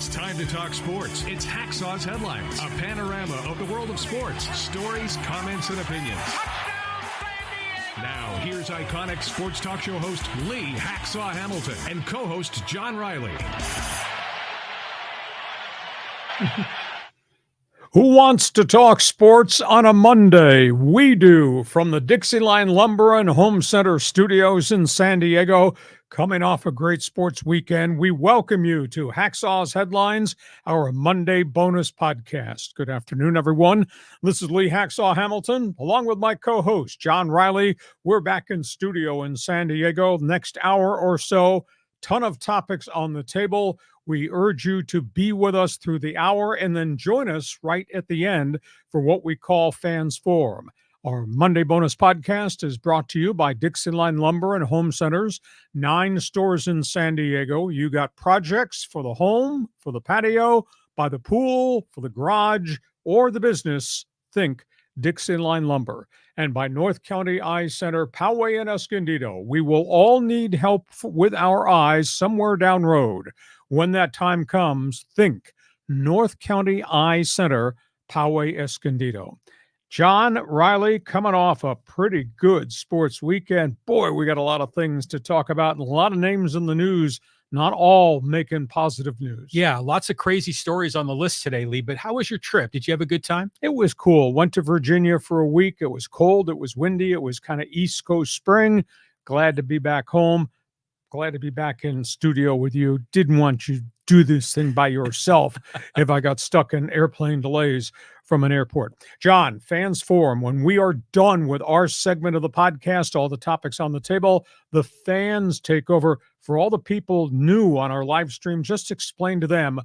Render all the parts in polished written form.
It's time to talk sports. It's Hacksaw's Headlines, a panorama of the world of sports, stories, comments, and opinions. Now, here's iconic sports talk show host Lee Hacksaw Hamilton and co-host John Riley. Who wants to talk sports on a Monday? We do, from the DIXIELINE Lumber and Home Center studios in San Diego. Coming off a great sports weekend, we welcome you to Hacksaw's Headlines, our Monday bonus podcast. Good afternoon, everyone. This is Lee Hacksaw Hamilton, along with my co-host, John Riley. We're back in studio in San Diego. Next hour or so, ton of topics on the table. We urge you to be with us through the hour and then join us right at the end for what we call Fans Forum. Our Monday bonus podcast is brought to you by DIXIELINE Lumber and Home Centers, 9 stores in San Diego. You got projects for the home, for the patio, by the pool, for the garage, or the business. Think DIXIELINE Lumber. And by North County Eye Center, Poway and Escondido. We will all need help with our eyes somewhere down road. When that time comes, think North County Eye Center, Poway, Escondido. John Riley, coming off a pretty good sports weekend. Boy, we got a lot of things to talk about and a lot of names in the news, not all making positive news. Yeah, lots of crazy stories on the list today, Lee, but how was your trip? Did you have a good time? It was cool. Went to Virginia for a week. It was cold. It was windy. It was kind of East Coast spring. Glad to be back home. Glad to be back in studio with you. Didn't want you to do this thing by yourself if I got stuck in airplane delays from an airport. John, Fans Forum, when we are done with our segment of the podcast, all the topics on the table, the fans take over. For all the people new on our live stream, just explain to them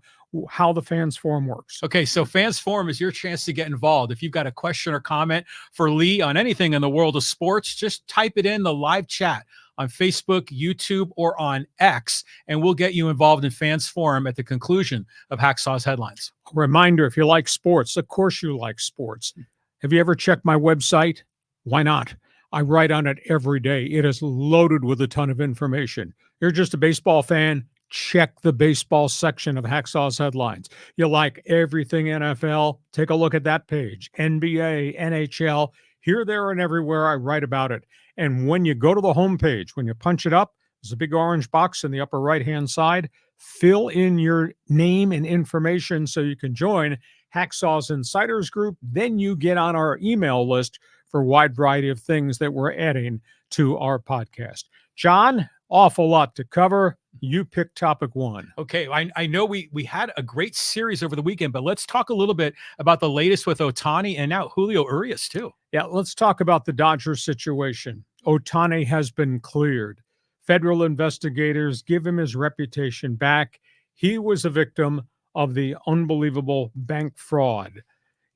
how the Fans Forum works. Okay, so Fans Forum is your chance to get involved. If you've got a question or comment for Lee on anything in the world of sports, just type it in the live chat on Facebook, YouTube, or on X, and we'll get you involved in Fans Forum at the conclusion of Hacksaw's Headlines. A reminder, if you like sports, of course you like sports. Have you ever checked my website? Why not? I write on it every day. It is loaded with a ton of information. You're just a baseball fan, check the baseball section of Hacksaw's Headlines. You like everything NFL? Take a look at that page. NBA, NHL, here, there, and everywhere I write about it. And when you go to the homepage, when you punch it up, there's a big orange box in the upper right-hand side. Fill in your name and information so you can join Hacksaw's Insiders Group. Then you get on our email list for a wide variety of things that we're adding to our podcast. John, awful lot to cover. You pick topic one. Okay, I know we had a great series over the weekend, but let's talk a little bit about the latest with Ohtani and now Julio Urias too. Yeah, let's talk about the Dodgers situation. Ohtani has been cleared. Federal investigators give him his reputation back. He was a victim of the unbelievable bank fraud.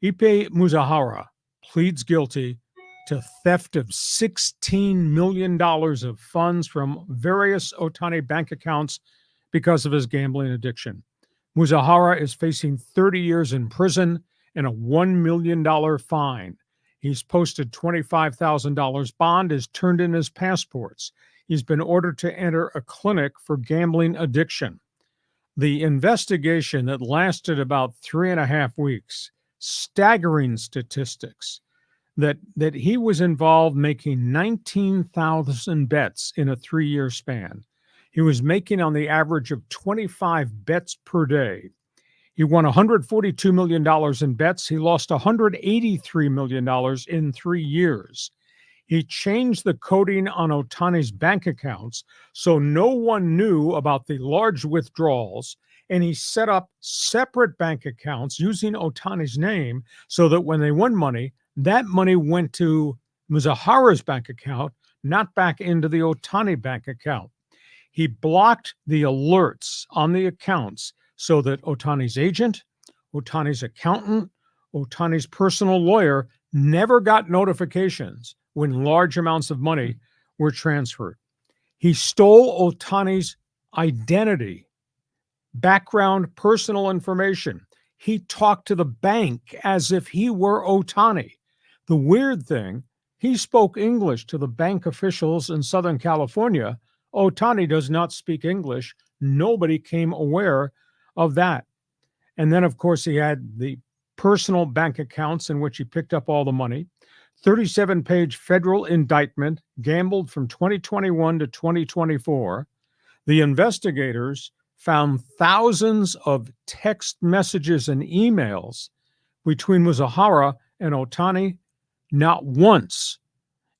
Ippei Muzahara pleads guilty to theft of $16 million of funds from various Ohtani bank accounts because of his gambling addiction. Muzahara is facing 30 years in prison and a $1 million fine. He's posted $25,000 bond, has turned in his passports. He's been ordered to enter a clinic for gambling addiction. The investigation that lasted about 3.5 weeks, staggering statistics, that he was involved making 19,000 bets in a 3-year span. He was making on the average of 25 bets per day. He won $142 million in bets. He lost $183 million in 3 years. He changed the coding on Ohtani's bank accounts so no one knew about the large withdrawals, and he set up separate bank accounts using Ohtani's name so that when they won money, that money went to Muzahara's bank account, not back into the Ohtani bank account. He blocked the alerts on the accounts so that Ohtani's agent, Ohtani's accountant, Ohtani's personal lawyer never got notifications when large amounts of money were transferred. He stole Ohtani's identity, background, personal information. He talked to the bank as if he were Ohtani. The weird thing, he spoke English to the bank officials in Southern California. Ohtani does not speak English. Nobody came aware of that. And then, of course, he had the personal bank accounts in which he picked up all the money. 37-page federal indictment, gambled from 2021 to 2024. The investigators found thousands of text messages and emails between Muzahara and Ohtani. Not once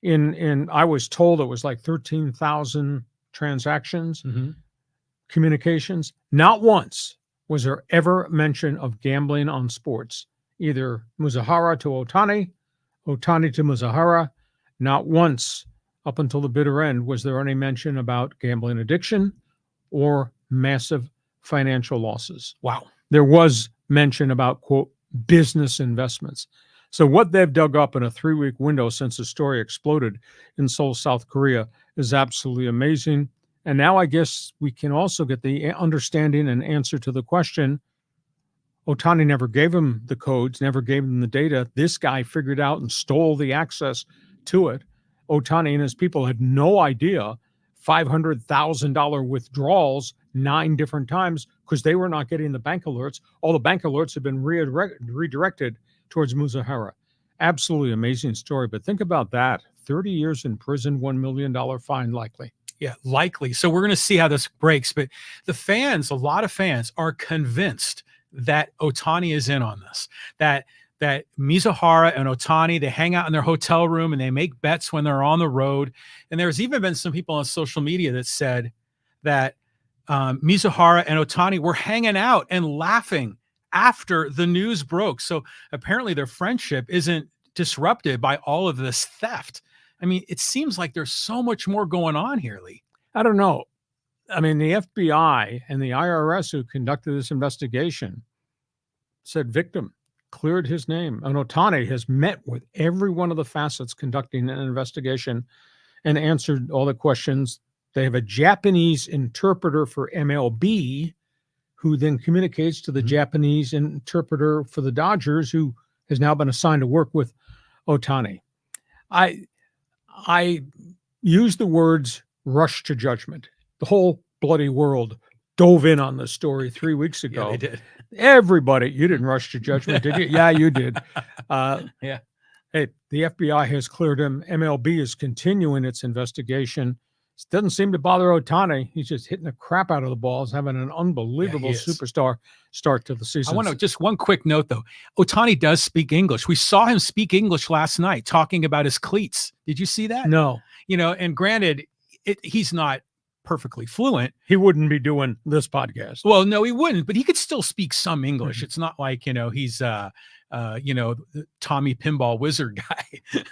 I was told it was like 13,000 transactions, communications. Not once was there ever mention of gambling on sports, either Muzahara to Ohtani, Ohtani to Muzahara. Not once up until the bitter end was there any mention about gambling addiction or massive financial losses. Wow. There was mention about, quote, business investments. So what they've dug up in a 3-week window since the story exploded in Seoul, South Korea is absolutely amazing. And now I guess we can also get the understanding and answer to the question. Ohtani never gave him the codes, never gave him the data. This guy figured out and stole the access to it. Ohtani and his people had no idea. $500,000 withdrawals 9 different times because they were not getting the bank alerts. All the bank alerts have been redirected towards Muzahara. Absolutely amazing story. But think about that. 30 years in prison, $1 million fine likely. Yeah, likely. So we're going to see how this breaks. But the fans, a lot of fans are convinced that Ohtani is in on this, that Mizahara and Ohtani, they hang out in their hotel room and they make bets when they're on the road. And there's even been some people on social media that said that Mizahara and Ohtani were hanging out and laughing after the news broke. So apparently their friendship isn't disrupted by all of this theft. I mean, it seems like there's so much more going on here, Lee. I don't know. I mean, the FBI and the IRS who conducted this investigation said victim, cleared his name. And Ohtani has met with every one of the facets conducting an investigation and answered all the questions. They have a Japanese interpreter for MLB who then communicates to the Japanese interpreter for the Dodgers, who has now been assigned to work with Ohtani. I use the words rush to judgment. The whole bloody world dove in on this story 3 weeks ago. Yeah, they did. Everybody, you didn't rush to judgment, did you? Yeah, you did. Yeah. Hey, the FBI has cleared him. MLB is continuing its investigation. It doesn't seem to bother Ohtani. He's just hitting the crap out of the balls, having an unbelievable superstar start to the season. I want to just one quick note, though. Ohtani does speak English. We saw him speak English last night talking about his cleats. Did you see that? No. You know, and granted, he's not perfectly fluent. He wouldn't be doing this podcast. Well, no, he wouldn't, but he could still speak some English. It's not like, he's, the Tommy Pinball Wizard guy.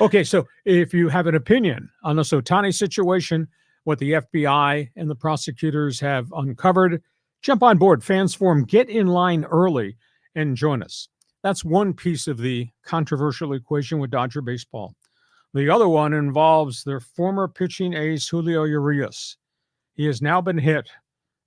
Okay, so if you have an opinion on this Ohtani situation, what the FBI and the prosecutors have uncovered, jump on board. Fans Forum, get in line early and join us. That's one piece of the controversial equation with Dodger baseball. The other one involves their former pitching ace, Julio Urias. He has now been hit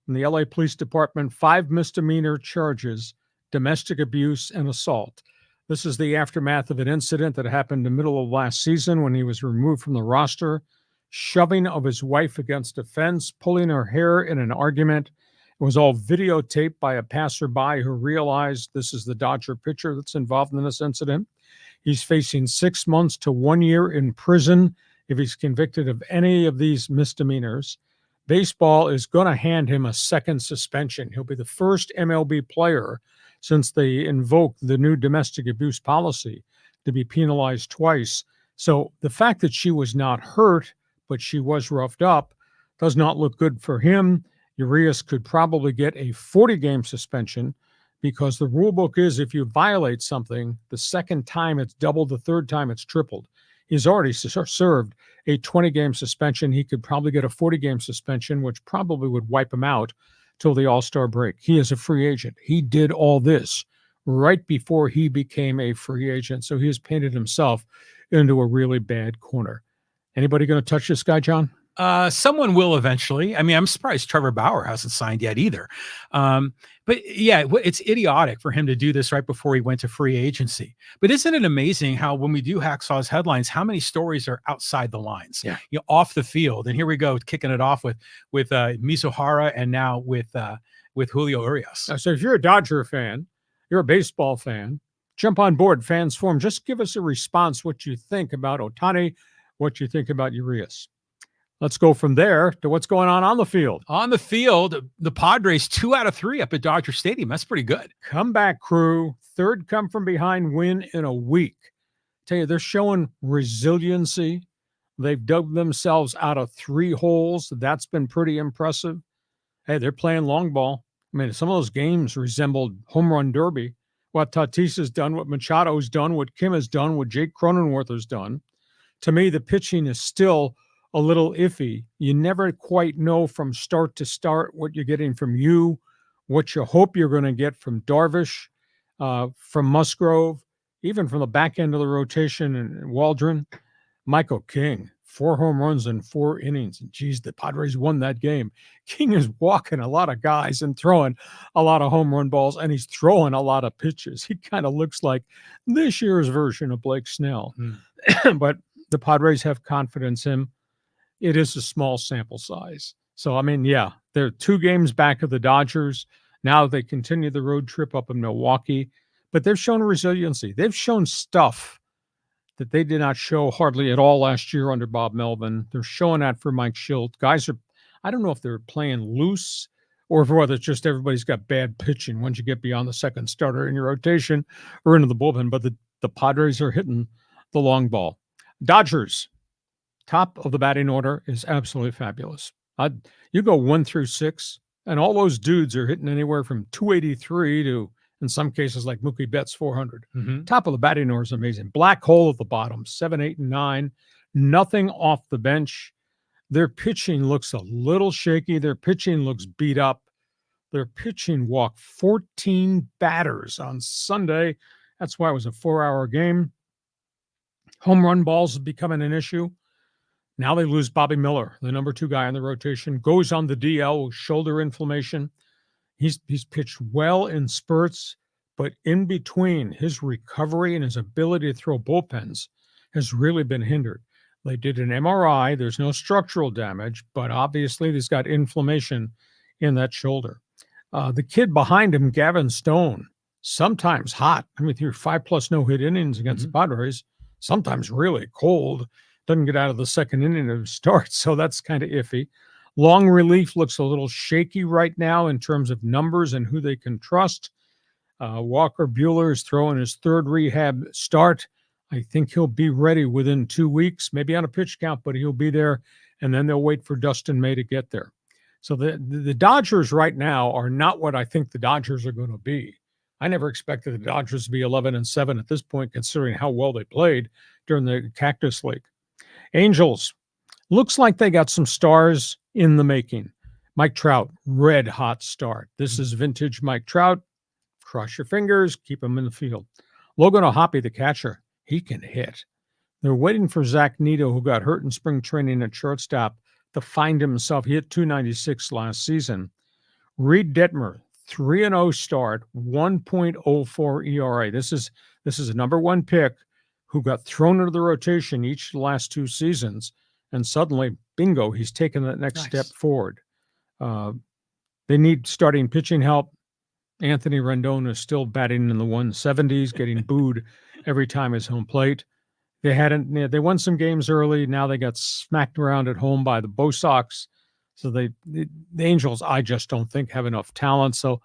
in the LA Police Department, 5 misdemeanor charges, domestic abuse and assault. This is the aftermath of an incident that happened in the middle of last season when he was removed from the roster, shoving of his wife against a fence, pulling her hair in an argument. It was all videotaped by a passerby who realized this is the Dodger pitcher that's involved in this incident. He's facing 6 months to 1 year in prison if he's convicted of any of these misdemeanors. Baseball is going to hand him a second suspension. He'll be the first MLB player since they invoked the new domestic abuse policy to be penalized twice. So the fact that she was not hurt, but she was roughed up, does not look good for him. Urias could probably get a 40-game suspension because the rule book is if you violate something, the second time it's doubled, the third time it's tripled. He's already served a 20-game suspension. He could probably get a 40-game suspension, which probably would wipe him out till the All-Star break. He is a free agent. He did all this right before he became a free agent, so he has painted himself into a really bad corner. Anybody going to touch this guy, John? Someone will eventually. I mean, I'm surprised Trevor Bauer hasn't signed yet either. But yeah, it's idiotic for him to do this right before he went to free agency. But isn't it amazing how when we do Hacksaw's headlines, how many stories are outside the lines, off the field? And here we go, kicking it off with Mizuhara and now with with Julio Urias. So if you're a Dodger fan, you're a baseball fan, jump on board, Fans Forum. Just give us a response, what you think about Ohtani, what you think about Urias. Let's go from there to what's going on the field. On the field, the Padres 2 out of 3 up at Dodger Stadium. That's pretty good. Comeback crew, third come from behind win in a week. Tell you, they're showing resiliency. They've dug themselves out of 3 holes. That's been pretty impressive. Hey, they're playing long ball. I mean, some of those games resembled home run derby. What Tatis has done, what Machado's done, what Kim has done, what Jake Cronenworth has done. To me, the pitching is still a little iffy. You never quite know from start to start what you're getting from you, what you hope you're going to get from Darvish, from Musgrove, even from the back end of the rotation and Waldron. Michael King, 4 home runs in 4 innings. And geez, the Padres won that game. King is walking a lot of guys and throwing a lot of home run balls, and he's throwing a lot of pitches. He kind of looks like this year's version of Blake Snell. But the Padres have confidence in him. It is a small sample size. So, I mean, yeah, they're 2 games back of the Dodgers. Now they continue the road trip up in Milwaukee, but they've shown resiliency. They've shown stuff that they did not show hardly at all last year under Bob Melvin. They're showing that for Mike Schilt. Guys are, I don't know if they're playing loose or whether it's just everybody's got bad pitching once you get beyond the second starter in your rotation or into the bullpen, but the Padres are hitting the long ball. Dodgers, top of the batting order is absolutely fabulous. You go 1 through 6, and all those dudes are hitting anywhere from 283 to, in some cases, like Mookie Betts, 400. Top of the batting order is amazing. Black hole at the bottom, 7, 8, and 9. Nothing off the bench. Their pitching looks a little shaky. Their pitching looks beat up. Their pitching walked 14 batters on Sunday. That's why it was a 4-hour game. Home run balls is becoming an issue. Now they lose Bobby Miller, the number 2 guy in the rotation, goes on the DL with shoulder inflammation. He's pitched well in spurts, but in between, his recovery and his ability to throw bullpens has really been hindered. They did an MRI. There's no structural damage, but obviously he's got inflammation in that shoulder. The kid behind him, Gavin Stone, sometimes hot. I mean, through 5+ no-hit innings against the Padres, sometimes really cold. Doesn't get out of the second inning to start, so that's kind of iffy. Long relief looks a little shaky right now in terms of numbers and who they can trust. Walker Buehler is throwing his 3rd rehab start. I think he'll be ready within 2 weeks, maybe on a pitch count, but he'll be there, and then they'll wait for Dustin May to get there. So the Dodgers right now are not what I think the Dodgers are going to be. I never expected the Dodgers to be 11-7 at this point, considering how well they played during the Cactus League. Angels, looks like they got some stars in the making. Mike Trout, red hot start. This is vintage Mike Trout. Cross your fingers, keep him in the field. Logan O'Hoppe, the catcher, he can hit. They're waiting for Zach Neto, who got hurt in spring training at shortstop, to find himself. He hit .296 last season. Reed Detmer, 3-0 start, 1.04 ERA. This is a number 1 pick who got thrown into the rotation each of the last 2 seasons, and suddenly, bingo, he's taken that next step forward. They need starting pitching help. Anthony Rendon is still batting in the 170s, getting booed every time his home plate. They won some games early. Now they got smacked around at home by the Bo Sox. So the Angels, I just don't think have enough talent. So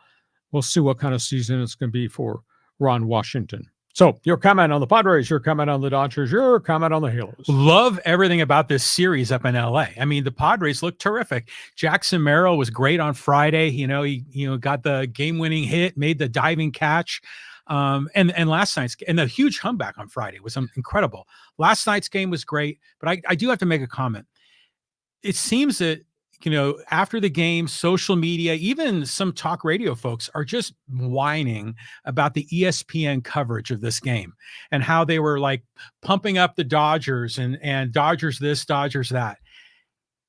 we'll see what kind of season it's going to be for Ron Washington. So your comment on the Padres, your comment on the Dodgers, your comment on the Halos. Love everything about this series up in LA. I mean, the Padres look terrific. Jackson Merrill was great on Friday. He got the game-winning hit, made the diving catch. And last night's and the huge comeback on Friday was incredible. Last night's game was great, but I do have to make a comment. It seems that after the game, social media, even some talk radio folks are just whining about the ESPN coverage of this game and how they were like pumping up the Dodgers and Dodgers this, Dodgers that.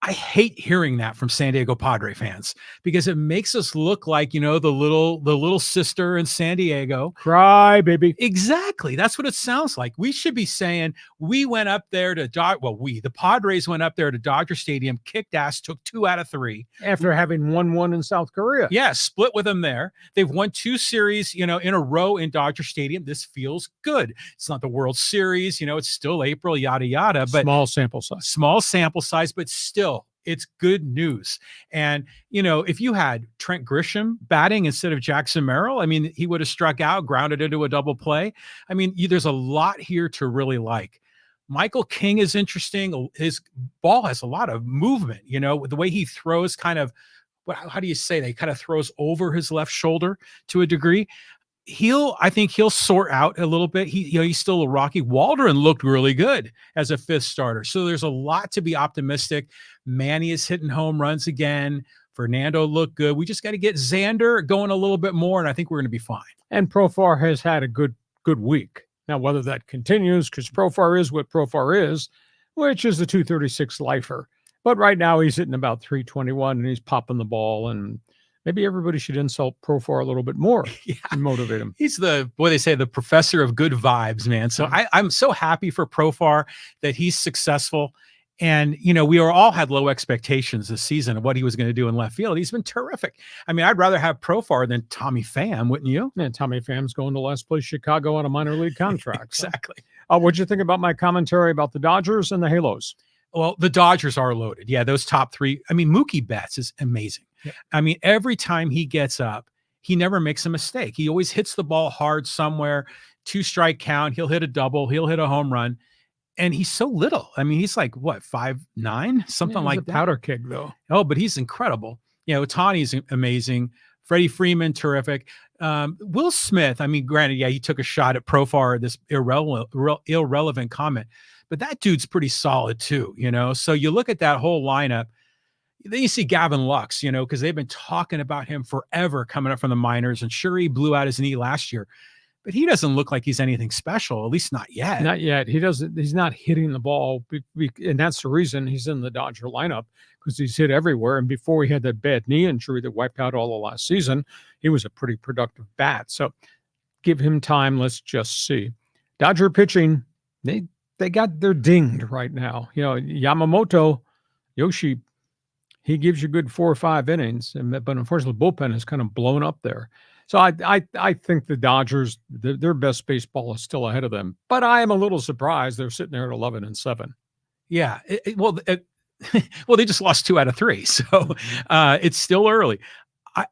I hate hearing that from San Diego Padre fans because it makes us look like, the little sister in San Diego. Cry, baby. Exactly. That's what it sounds like. We should be saying we went up there to the Padres went up there to Dodger Stadium, kicked ass, took 2 out of 3 After having won one in South Korea. Yeah, split with them there. They've won 2 series, in a row in Dodger Stadium. This feels good. It's not the World Series, it's still April, yada yada, but small sample size, but still it's good news. And, if you had Trent Grisham batting instead of Jackson Merrill, he would have struck out, grounded into a double play. There's a lot here to really like. Michael King is interesting. His ball has a lot of movement, the way he throws how do you say that? He kind of throws over his left shoulder to a degree. I think he'll sort out a little bit. He's still a rocky. Waldron looked really good as a 5th starter. So there's a lot to be optimistic. Manny is hitting home runs again. Fernando looked good. We just got to get Xander going a little bit more, and I think we're going to be fine. And Profar has had a good week. Now, whether that continues, because Profar is what Profar is, which is the 236 lifer. But right now he's hitting about 321 and he's popping the ball, and maybe everybody should insult Profar a little bit more and motivate him. He's the professor of good vibes, man. So I'm so happy for Profar that he's successful. And, we all had low expectations this season of what he was going to do in left field. He's been terrific. I'd rather have Profar than Tommy Pham, wouldn't you? Yeah, Tommy Pham's going to last place Chicago on a minor league contract. Exactly. What'd you think about my commentary about the Dodgers and the Halos? Well, the Dodgers are loaded. Yeah, those top 3. Mookie Betts is amazing. Yeah. Every time he gets up, he never makes a mistake. He always hits the ball hard somewhere, 2-strike count. He'll hit a double. He'll hit a home run. And he's so little. He's like, what, 5'9", something like that. Powder keg, though. Oh, but he's incredible. Ohtani's amazing. Freddie Freeman, terrific. Will Smith, granted, yeah, he took a shot at Profar, this irrelevant comment. But that dude's pretty solid too, So you look at that whole lineup. Then you see Gavin Lux, because they've been talking about him forever coming up from the minors. And sure, he blew out his knee last year. But he doesn't look like he's anything special, at least not yet. Not yet. He's not hitting the ball. And that's the reason he's in the Dodger lineup, because he's hit everywhere. And before he had that bad knee injury that wiped out all the last season, he was a pretty productive bat. So give him time. Let's just see. Dodger pitching, they're dinged right now. Yamamoto, Yoshi, he gives you good 4 or 5 innings. But unfortunately, the bullpen is kind of blown up there. So I think the Dodgers, their best baseball is still ahead of them. But I am a little surprised they're sitting there at 11-7. Yeah. Well, they just lost 2 out of 3. So it's still early.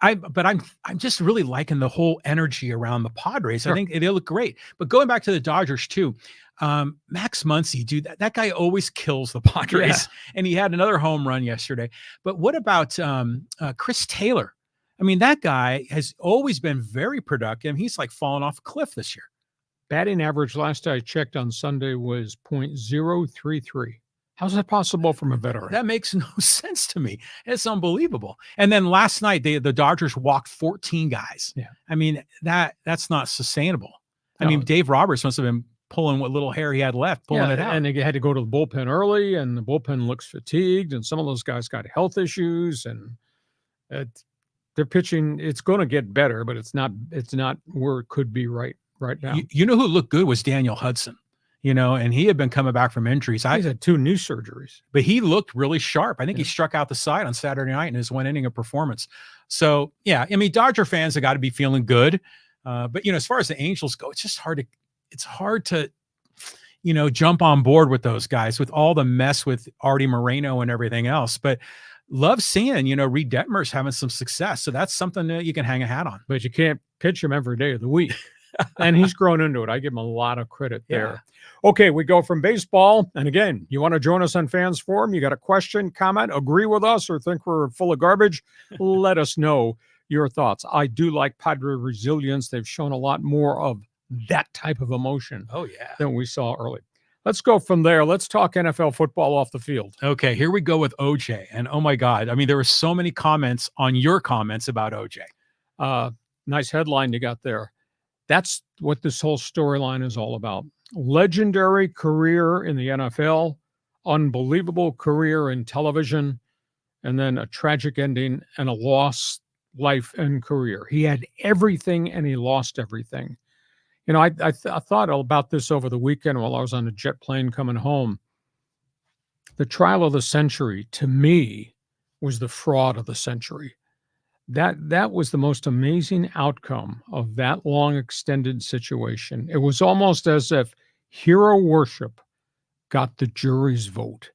But I'm just really liking the whole energy around the Padres. Sure. I think it'll look great. But going back to the Dodgers too, Max Muncy, dude, that guy always kills the Padres. Yeah. And he had another home run yesterday. But what about Chris Taylor? That guy has always been very productive. He's like fallen off a cliff this year. Batting average last I checked on Sunday was .033. How's that possible from a veteran? That makes no sense to me. It's unbelievable. And then last night, the Dodgers walked 14 guys. Yeah. That's not sustainable. No. Dave Roberts must have been pulling what little hair he had left, pulling it out. And they had to go to the bullpen early, and the bullpen looks fatigued, and some of those guys got health issues, and their pitching, it's going to get better, but it's not where it could be right now. You know who looked good was Daniel Hudson, and he had been coming back from injuries. He's had 2 knee surgeries. But he looked really sharp. I think he struck out the side on Saturday night in his 1 inning of performance. So, yeah, Dodger fans have got to be feeling good. But, as far as the Angels go, it's just hard to jump on board with those guys with all the mess with Artie Moreno and everything else. But love seeing, Reed Detmers having some success. So that's something that you can hang a hat on. But you can't pitch him every day of the week. And he's grown into it. I give him a lot of credit there. Okay, we go from baseball. And again, you want to join us on Fans Forum? You got a question, comment, agree with us, or think we're full of garbage? Let us know your thoughts. I do like Padre resilience. They've shown a lot more of that type of emotion than we saw early. Let's go from there. Let's talk NFL football off the field. Okay, here we go with OJ. And oh my God, there were so many comments on your comments about OJ. Nice headline you got there. That's what this whole storyline is all about. Legendary career in the NFL, unbelievable career in television, and then a tragic ending and a lost life and career. He had everything and he lost everything. You know, I thought about this over the weekend while I was on a jet plane coming home. The trial of the century, to me, was the fraud of the century. That was the most amazing outcome of that long extended situation. It was almost as if hero worship got the jury's vote.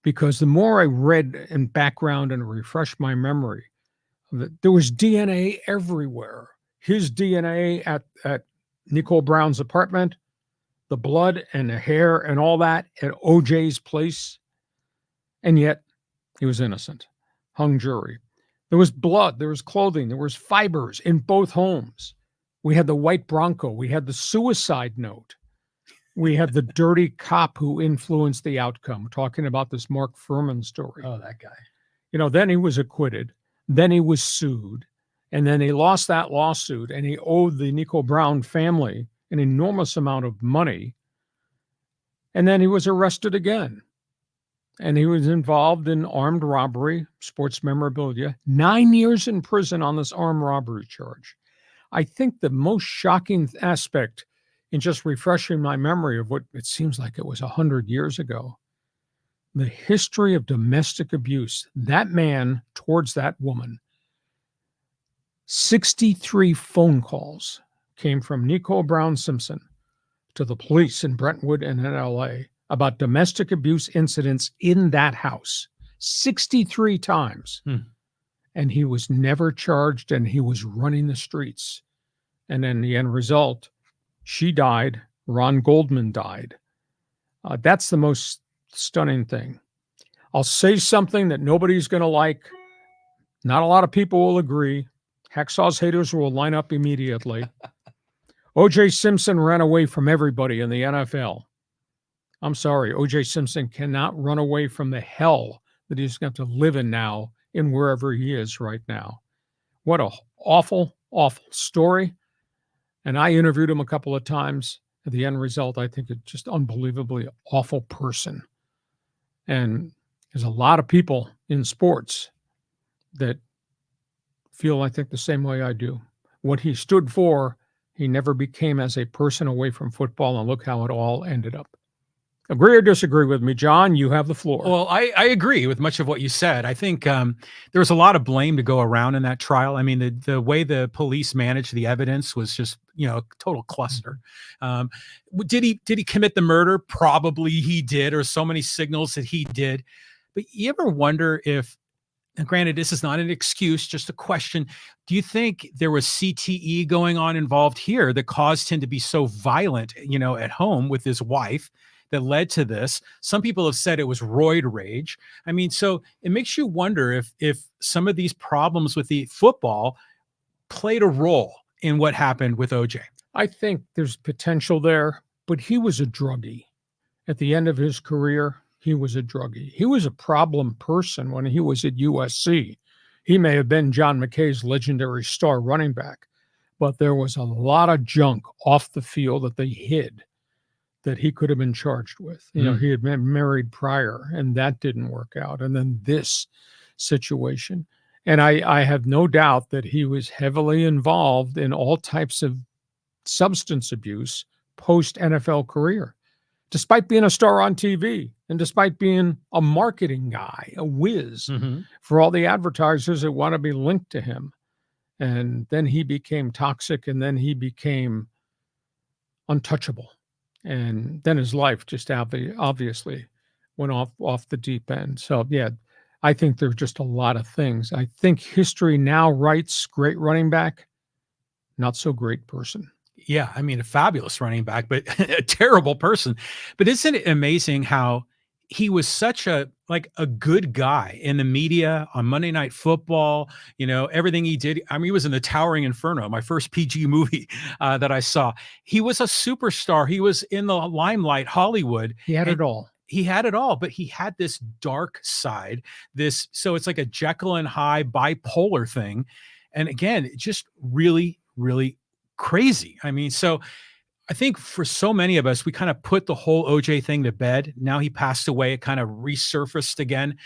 Because the more I read and background and refreshed my memory, there was DNA everywhere. His DNA at Nicole Brown's apartment, the blood and the hair and all that at OJ's place. And yet he was innocent. Hung jury. There was blood, there was clothing, there was fibers in both homes. We had the white Bronco. We had the suicide note. We had the dirty cop who influenced the outcome, talking about this Mark Furman story. Oh, that guy. You know, then he was acquitted. Then he was sued. And then he lost that lawsuit, and he owed the Nicole Brown family an enormous amount of money. And then he was arrested again. And he was involved in armed robbery, sports memorabilia, 9 years in prison on this armed robbery charge. I think the most shocking aspect in just refreshing my memory of what it seems like it was 100 years ago, the history of domestic abuse, that man towards that woman, 63 phone calls came from Nicole Brown Simpson to the police in Brentwood and in LA about domestic abuse incidents in that house, 63 times. And he was never charged, and he was running the streets. And then the end result, she died. Ron Goldman died. That's the most stunning thing. I'll say something that nobody's going to like. Not a lot of people will agree. Hacksaw's haters will line up immediately. OJ Simpson ran away from everybody in the NFL. I'm sorry, OJ Simpson cannot run away from the hell that he's going to live in now in wherever he is right now. What a awful, awful story. And I interviewed him a couple of times. At the end result, I think it's just unbelievably awful person. And there's a lot of people in sports that feel, I think, the same way I do. What he stood for, he never became as a person away from football, and look how it all ended up. Agree or disagree with me, John? You have the floor. Well, I agree with much of what you said. I think there was a lot of blame to go around in that trial. I mean, the way the police managed the evidence was just, a total cluster. Did he commit the murder? Probably he did, or so many signals that he did. But you ever wonder if, and granted, this is not an excuse, just a question. Do you think there was CTE going on involved here that caused him to be so violent, at home with his wife, that led to this? Some people have said it was roid rage. I mean, so it makes you wonder if some of these problems with the football played a role in what happened with OJ. I think there's potential there, but he was a druggie. At the end of his career, he was a druggie. He was a problem person when he was at USC. He may have been John McKay's legendary star running back, but there was a lot of junk off the field that they hid that he could have been charged with. He had been married prior, and that didn't work out. And then this situation. And I have no doubt that he was heavily involved in all types of substance abuse post-NFL career, despite being a star on TV and despite being a marketing guy, a whiz for all the advertisers that want to be linked to him. And then he became toxic, and then he became untouchable. And then his life just obviously went off the deep end. So, yeah, I think there's just a lot of things. I think history now writes great running back, not so great person. Yeah, I mean, a fabulous running back, but a terrible person. But isn't it amazing how he was such a good guy in the media on Monday Night Football, everything he did. I mean, he was in The Towering Inferno, my first PG movie that I saw. He was a superstar. He was in the limelight, Hollywood. He had it all. He had it all, but he had this dark side, so it's like a Jekyll and Hyde bipolar thing. And again, just really, really crazy. I mean, so I think for so many of us, we kind of put the whole OJ thing to bed. Now he passed away. It kind of resurfaced again.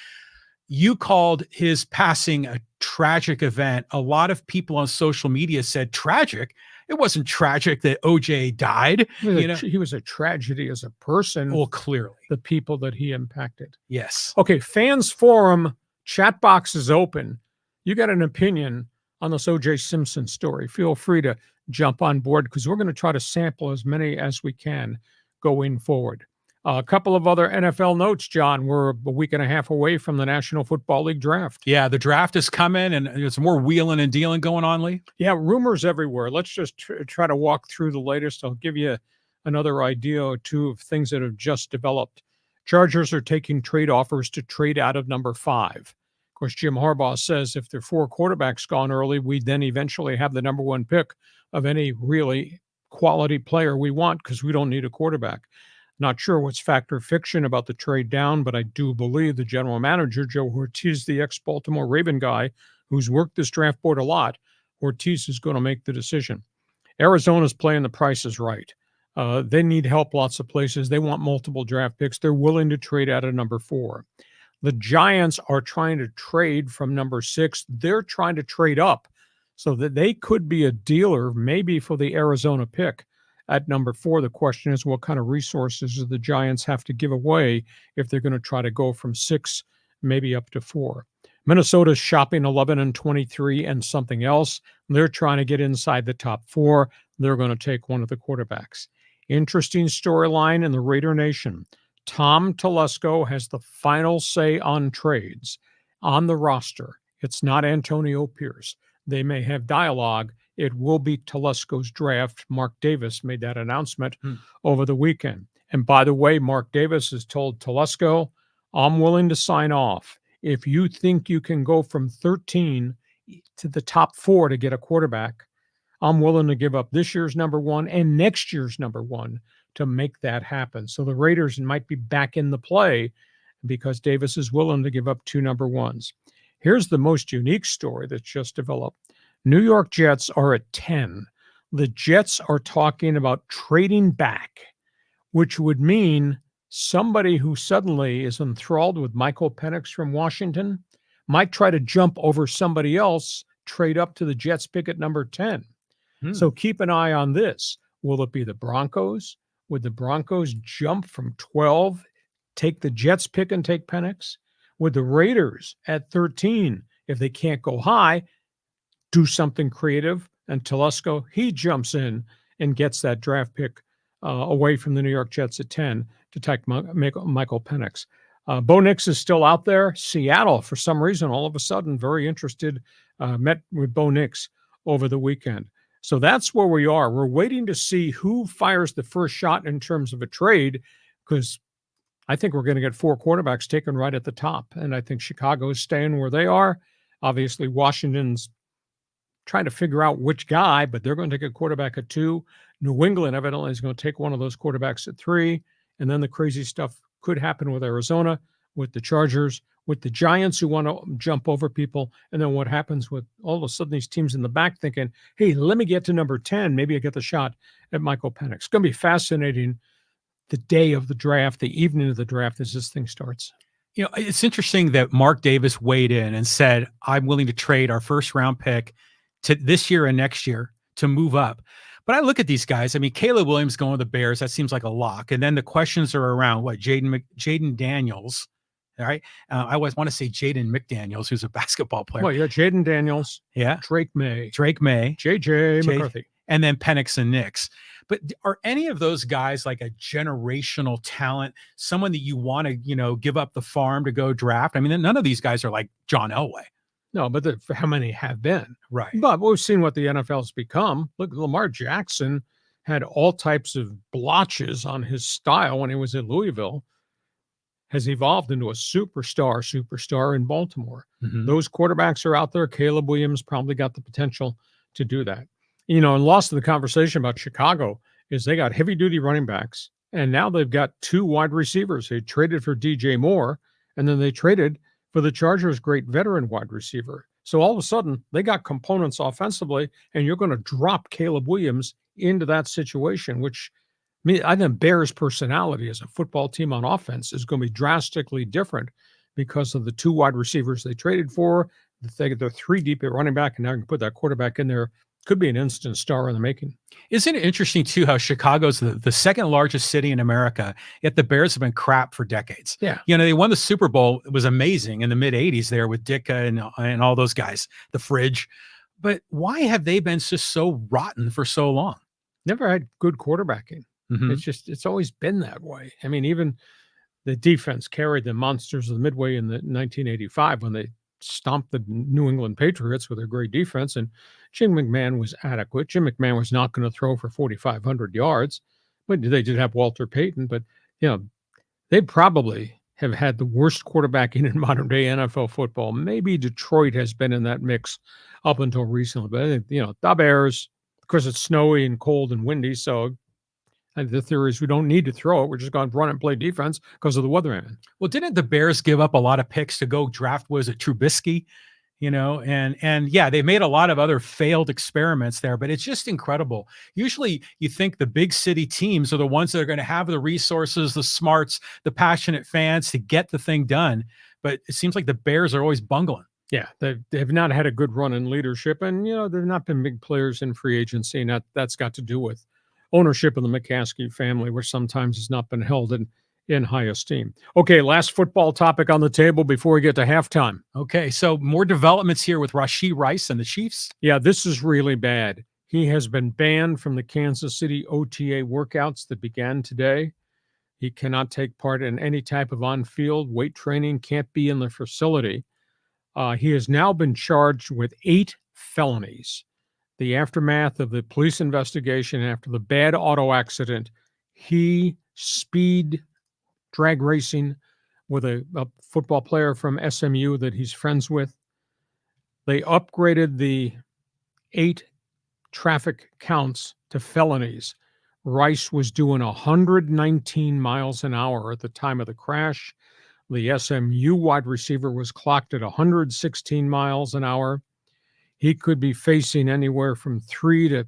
You called his passing a tragic event. A lot of people on social media said tragic. It wasn't tragic that OJ died. He was a tragedy as a person. Well, clearly. The people that he impacted. Yes. Okay, fans forum, chat box is open. You got an opinion on this OJ Simpson story. Feel free to jump on board because we're going to try to sample as many as we can going forward. A couple of other NFL notes, John. We're a week and a half away from the National Football League draft. Yeah, the draft is coming, and there's more wheeling and dealing going on, Lee. Yeah, rumors everywhere. Let's just try to walk through the latest. I'll give you another idea or two of things that have just developed. Chargers are taking trade offers to trade out of number 5. Of course, Jim Harbaugh says if there are 4 quarterbacks gone early, we then eventually have the number 1 pick of any really quality player we want because we don't need a quarterback. Not sure what's fact or fiction about the trade down, but I do believe the general manager, Joe Ortiz, the ex-Baltimore Raven guy who's worked this draft board a lot, Ortiz is going to make the decision. Arizona's playing the Price is Right. They need help lots of places. They want multiple draft picks. They're willing to trade out of number 4. The Giants are trying to trade from number 6. They're trying to trade up so that they could be a dealer maybe for the Arizona pick. At number 4, the question is what kind of resources do the Giants have to give away if they're going to try to go from 6 maybe up to 4. Minnesota's shopping 11 and 23 and something else. They're trying to get inside the top 4. They're going to take one of the quarterbacks. Interesting storyline in the Raider Nation. Tom Telesco has the final say on trades on the roster. It's not Antonio Pierce. They may have dialogue. It will be Telesco's draft. Mark Davis made that announcement over the weekend. And by the way, Mark Davis has told Telesco, I'm willing to sign off. If you think you can go from 13 to the top 4 to get a quarterback, I'm willing to give up this year's number 1 and next year's number 1 to make that happen. So the Raiders might be back in the play because Davis is willing to give up 2 number 1s. Here's the most unique story that's just developed. New York Jets are at 10. The Jets are talking about trading back, which would mean somebody who suddenly is enthralled with Michael Penix from Washington might try to jump over somebody else, trade up to the Jets pick at number 10. So keep an eye on this. Will it be the Broncos? Would the Broncos jump from 12, take the Jets pick and take Penix? Would the Raiders at 13, if they can't go high, do something creative? And Telesco, he jumps in and gets that draft pick away from the New York Jets at 10 to take Michael Penix. Bo Nix is still out there. Seattle, for some reason, all of a sudden, very interested, met with Bo Nix over the weekend. So that's where we are. We're waiting to see who fires the first shot in terms of a trade, because I think we're going to get 4 quarterbacks taken right at the top. And I think Chicago's staying where they are. Obviously, Washington's trying to figure out which guy, but they're going to take a quarterback at 2. New England evidently is going to take one of those quarterbacks at 3. And then the crazy stuff could happen with Arizona, with the Chargers, with the Giants who want to jump over people. And then what happens with all of a sudden these teams in the back thinking, hey, let me get to number 10. Maybe I get the shot at Michael Penix. It's going to be fascinating the day of the draft, the evening of the draft as this thing starts. You know, it's interesting that Mark Davis weighed in and said, I'm willing to trade our first round pick to this year and next year to move up. But I look at these guys. I mean, Caleb Williams going to the Bears, that seems like a lock. And then the questions are around what? Jaden Daniels. All right. I always want to say Jaden McDaniels, who's a basketball player. Well, yeah, Jaden Daniels. Yeah. Drake May. JJ McCarthy. And then Penix and Nix. But are any of those guys like a generational talent, someone that you want to, you know, give up the farm to go draft? I mean, none of these guys are like John Elway. No, but how many have been? Right. But we've seen what the NFL's become. Look, Lamar Jackson had all types of blotches on his style when he was at Louisville, has evolved into a superstar in Baltimore. Mm-hmm. Those quarterbacks are out there. Caleb Williams probably got the potential to do that. You know, and lost to the conversation about Chicago is they got heavy-duty running backs, and now they've got 2 wide receivers. They traded for DJ Moore, and then they traded for the Chargers' great veteran wide receiver. So all of a sudden, they got components offensively, and you're going to drop Caleb Williams into that situation, which I think Bears' personality as a football team on offense is going to be drastically different because of the 2 wide receivers they traded for. They're 3 deep at running back, and now you can put that quarterback in there. Could be an instant star in the making. Isn't it interesting, too, how Chicago's the second largest city in America, yet the Bears have been crap for decades? Yeah. They won the Super Bowl. It was amazing in the mid-'80s there with Ditka and all those guys, the Fridge. But why have they been just so rotten for so long? Never had good quarterbacking. Mm-hmm. It's always been that way. I mean, even the defense carried the monsters of the Midway in the 1985 when they stomped the New England Patriots with a great defense, and Jim McMahon was adequate. Jim McMahon was not going to throw for 4,500 yards, but they did have Walter Payton. But, they probably have had the worst quarterbacking in modern day NFL football. Maybe Detroit has been in that mix up until recently, but I think, the Bears, of course, it's snowy and cold and windy, so the theory is we don't need to throw it. We're just going to run and play defense because of the weatherman. Well, didn't the Bears give up a lot of picks to go draft, was it Trubisky? And yeah, they made a lot of other failed experiments there, but it's just incredible. Usually you think the big city teams are the ones that are going to have the resources, the smarts, the passionate fans to get the thing done. But it seems like the Bears are always bungling. Yeah, they've not had a good run in leadership, and, they've not been big players in free agency, and that's got to do with ownership of the McCaskey family, which sometimes has not been held in high esteem. Okay, last football topic on the table before we get to halftime. Okay, so more developments here with Rashee Rice and the Chiefs. Yeah, this is really bad. He has been banned from the Kansas City OTA workouts that began today. He cannot take part in any type of on-field weight training, can't be in the facility. He has now been charged with 8 felonies. The aftermath of the police investigation after the bad auto accident, he speed drag racing with a football player from SMU that he's friends with. They upgraded the 8 traffic counts to felonies. Rice was doing 119 miles an hour at the time of the crash. The SMU wide receiver was clocked at 116 miles an hour. He could be facing anywhere from 3 to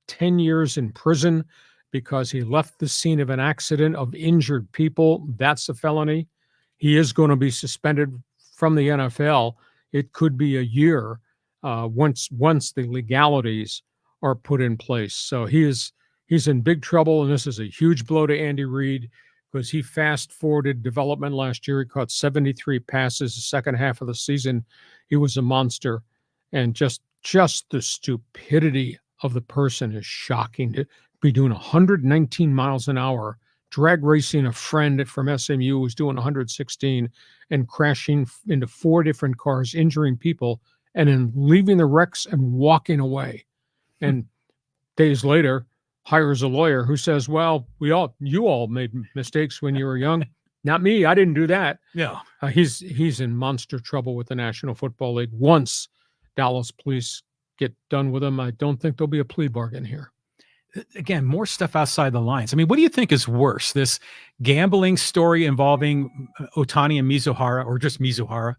10 years in prison because he left the scene of an accident of injured people. That's a felony. He is going to be suspended from the NFL. It could be a year once the legalities are put in place. So he's in big trouble, and this is a huge blow to Andy Reid because he fast-forwarded development last year. He caught 73 passes the second half of the season. He was a monster. And just the stupidity of the person is shocking. To be doing 119 miles an hour, drag racing a friend from SMU who's doing 116 and crashing into 4 different cars, injuring people, and then leaving the wrecks and walking away. And days later, hires a lawyer who says, well, you all made mistakes when you were young. Not me. I didn't do that. Yeah. He's in monster trouble with the National Football League. Once Dallas police get done with him, I don't think there'll be a plea bargain here. Again, more stuff outside the lines. I mean, what do you think is worse? This gambling story involving Ohtani and Mizuhara, or just Mizuhara,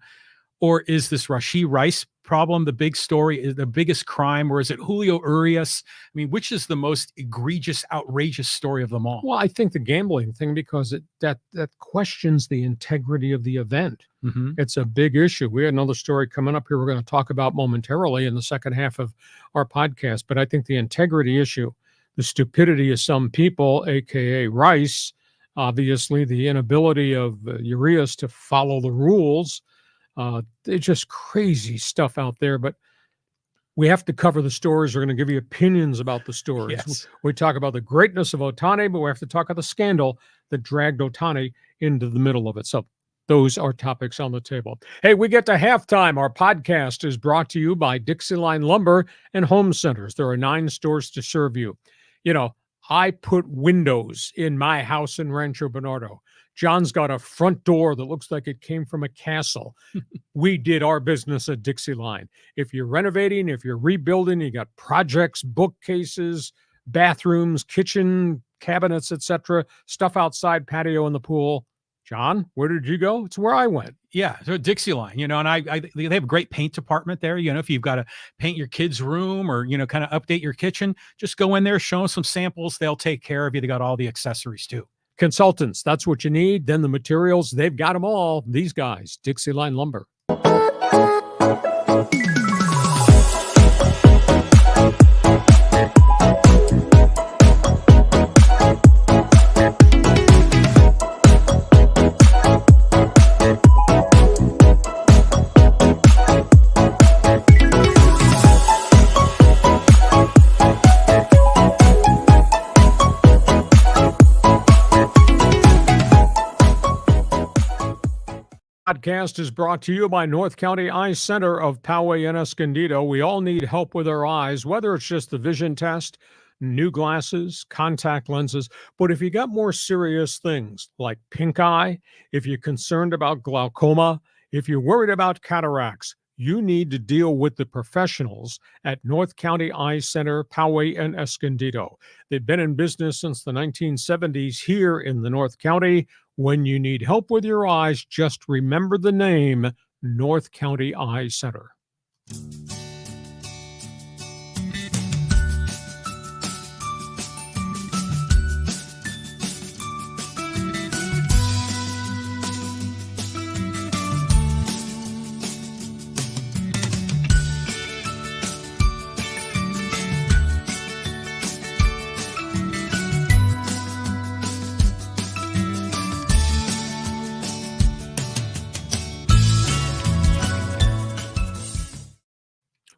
or is this Rashee Rice problem the big story, is the biggest crime, or is it Julio Urias? I mean, which is the most egregious, outrageous story of them all? Well, I think the gambling thing, because that questions the integrity of the event. Mm-hmm. It's a big issue. We had another story coming up here we're going to talk about momentarily in the second half of our podcast, but I think the integrity issue, the stupidity of some people, aka Rice, obviously the inability of Urias to follow the rules. It's just crazy stuff out there, but we have to cover the stories. We're going to give you opinions about the stories. Yes. We talk about the greatness of Ohtani, but we have to talk about the scandal that dragged Ohtani into the middle of it. So those are topics on the table. Hey, we get to halftime. Our podcast is brought to you by DIXIELINE Lumber and Home Centers. There are 9 stores to serve you. I put windows in my house in Rancho Bernardo. John's got a front door that looks like it came from a castle. We did our business at DIXIELINE. If you're renovating, if you're rebuilding, you got projects, bookcases, bathrooms, kitchen cabinets, etc., stuff outside, patio, and the pool, John, where did you go? It's where I went. Yeah, so DIXIELINE, and they have a great paint department there. If you've got to paint your kid's room or, kind of update your kitchen, just go in there, show them some samples. They'll take care of you. They got all the accessories too. Consultants, that's what you need. Then the materials, they've got them all. These guys, DIXIELINE Lumber. Podcast is brought to you by North County Eye Center of Poway and Escondido. We all need help with our eyes, whether it's just the vision test, new glasses, contact lenses. But if you got more serious things like pink eye, if you're concerned about glaucoma, if you're worried about cataracts, you need to deal with the professionals at North County Eye Center, Poway and Escondido. They've been in business since the 1970s here in the North County. When you need help with your eyes, just remember the name North County Eye Center.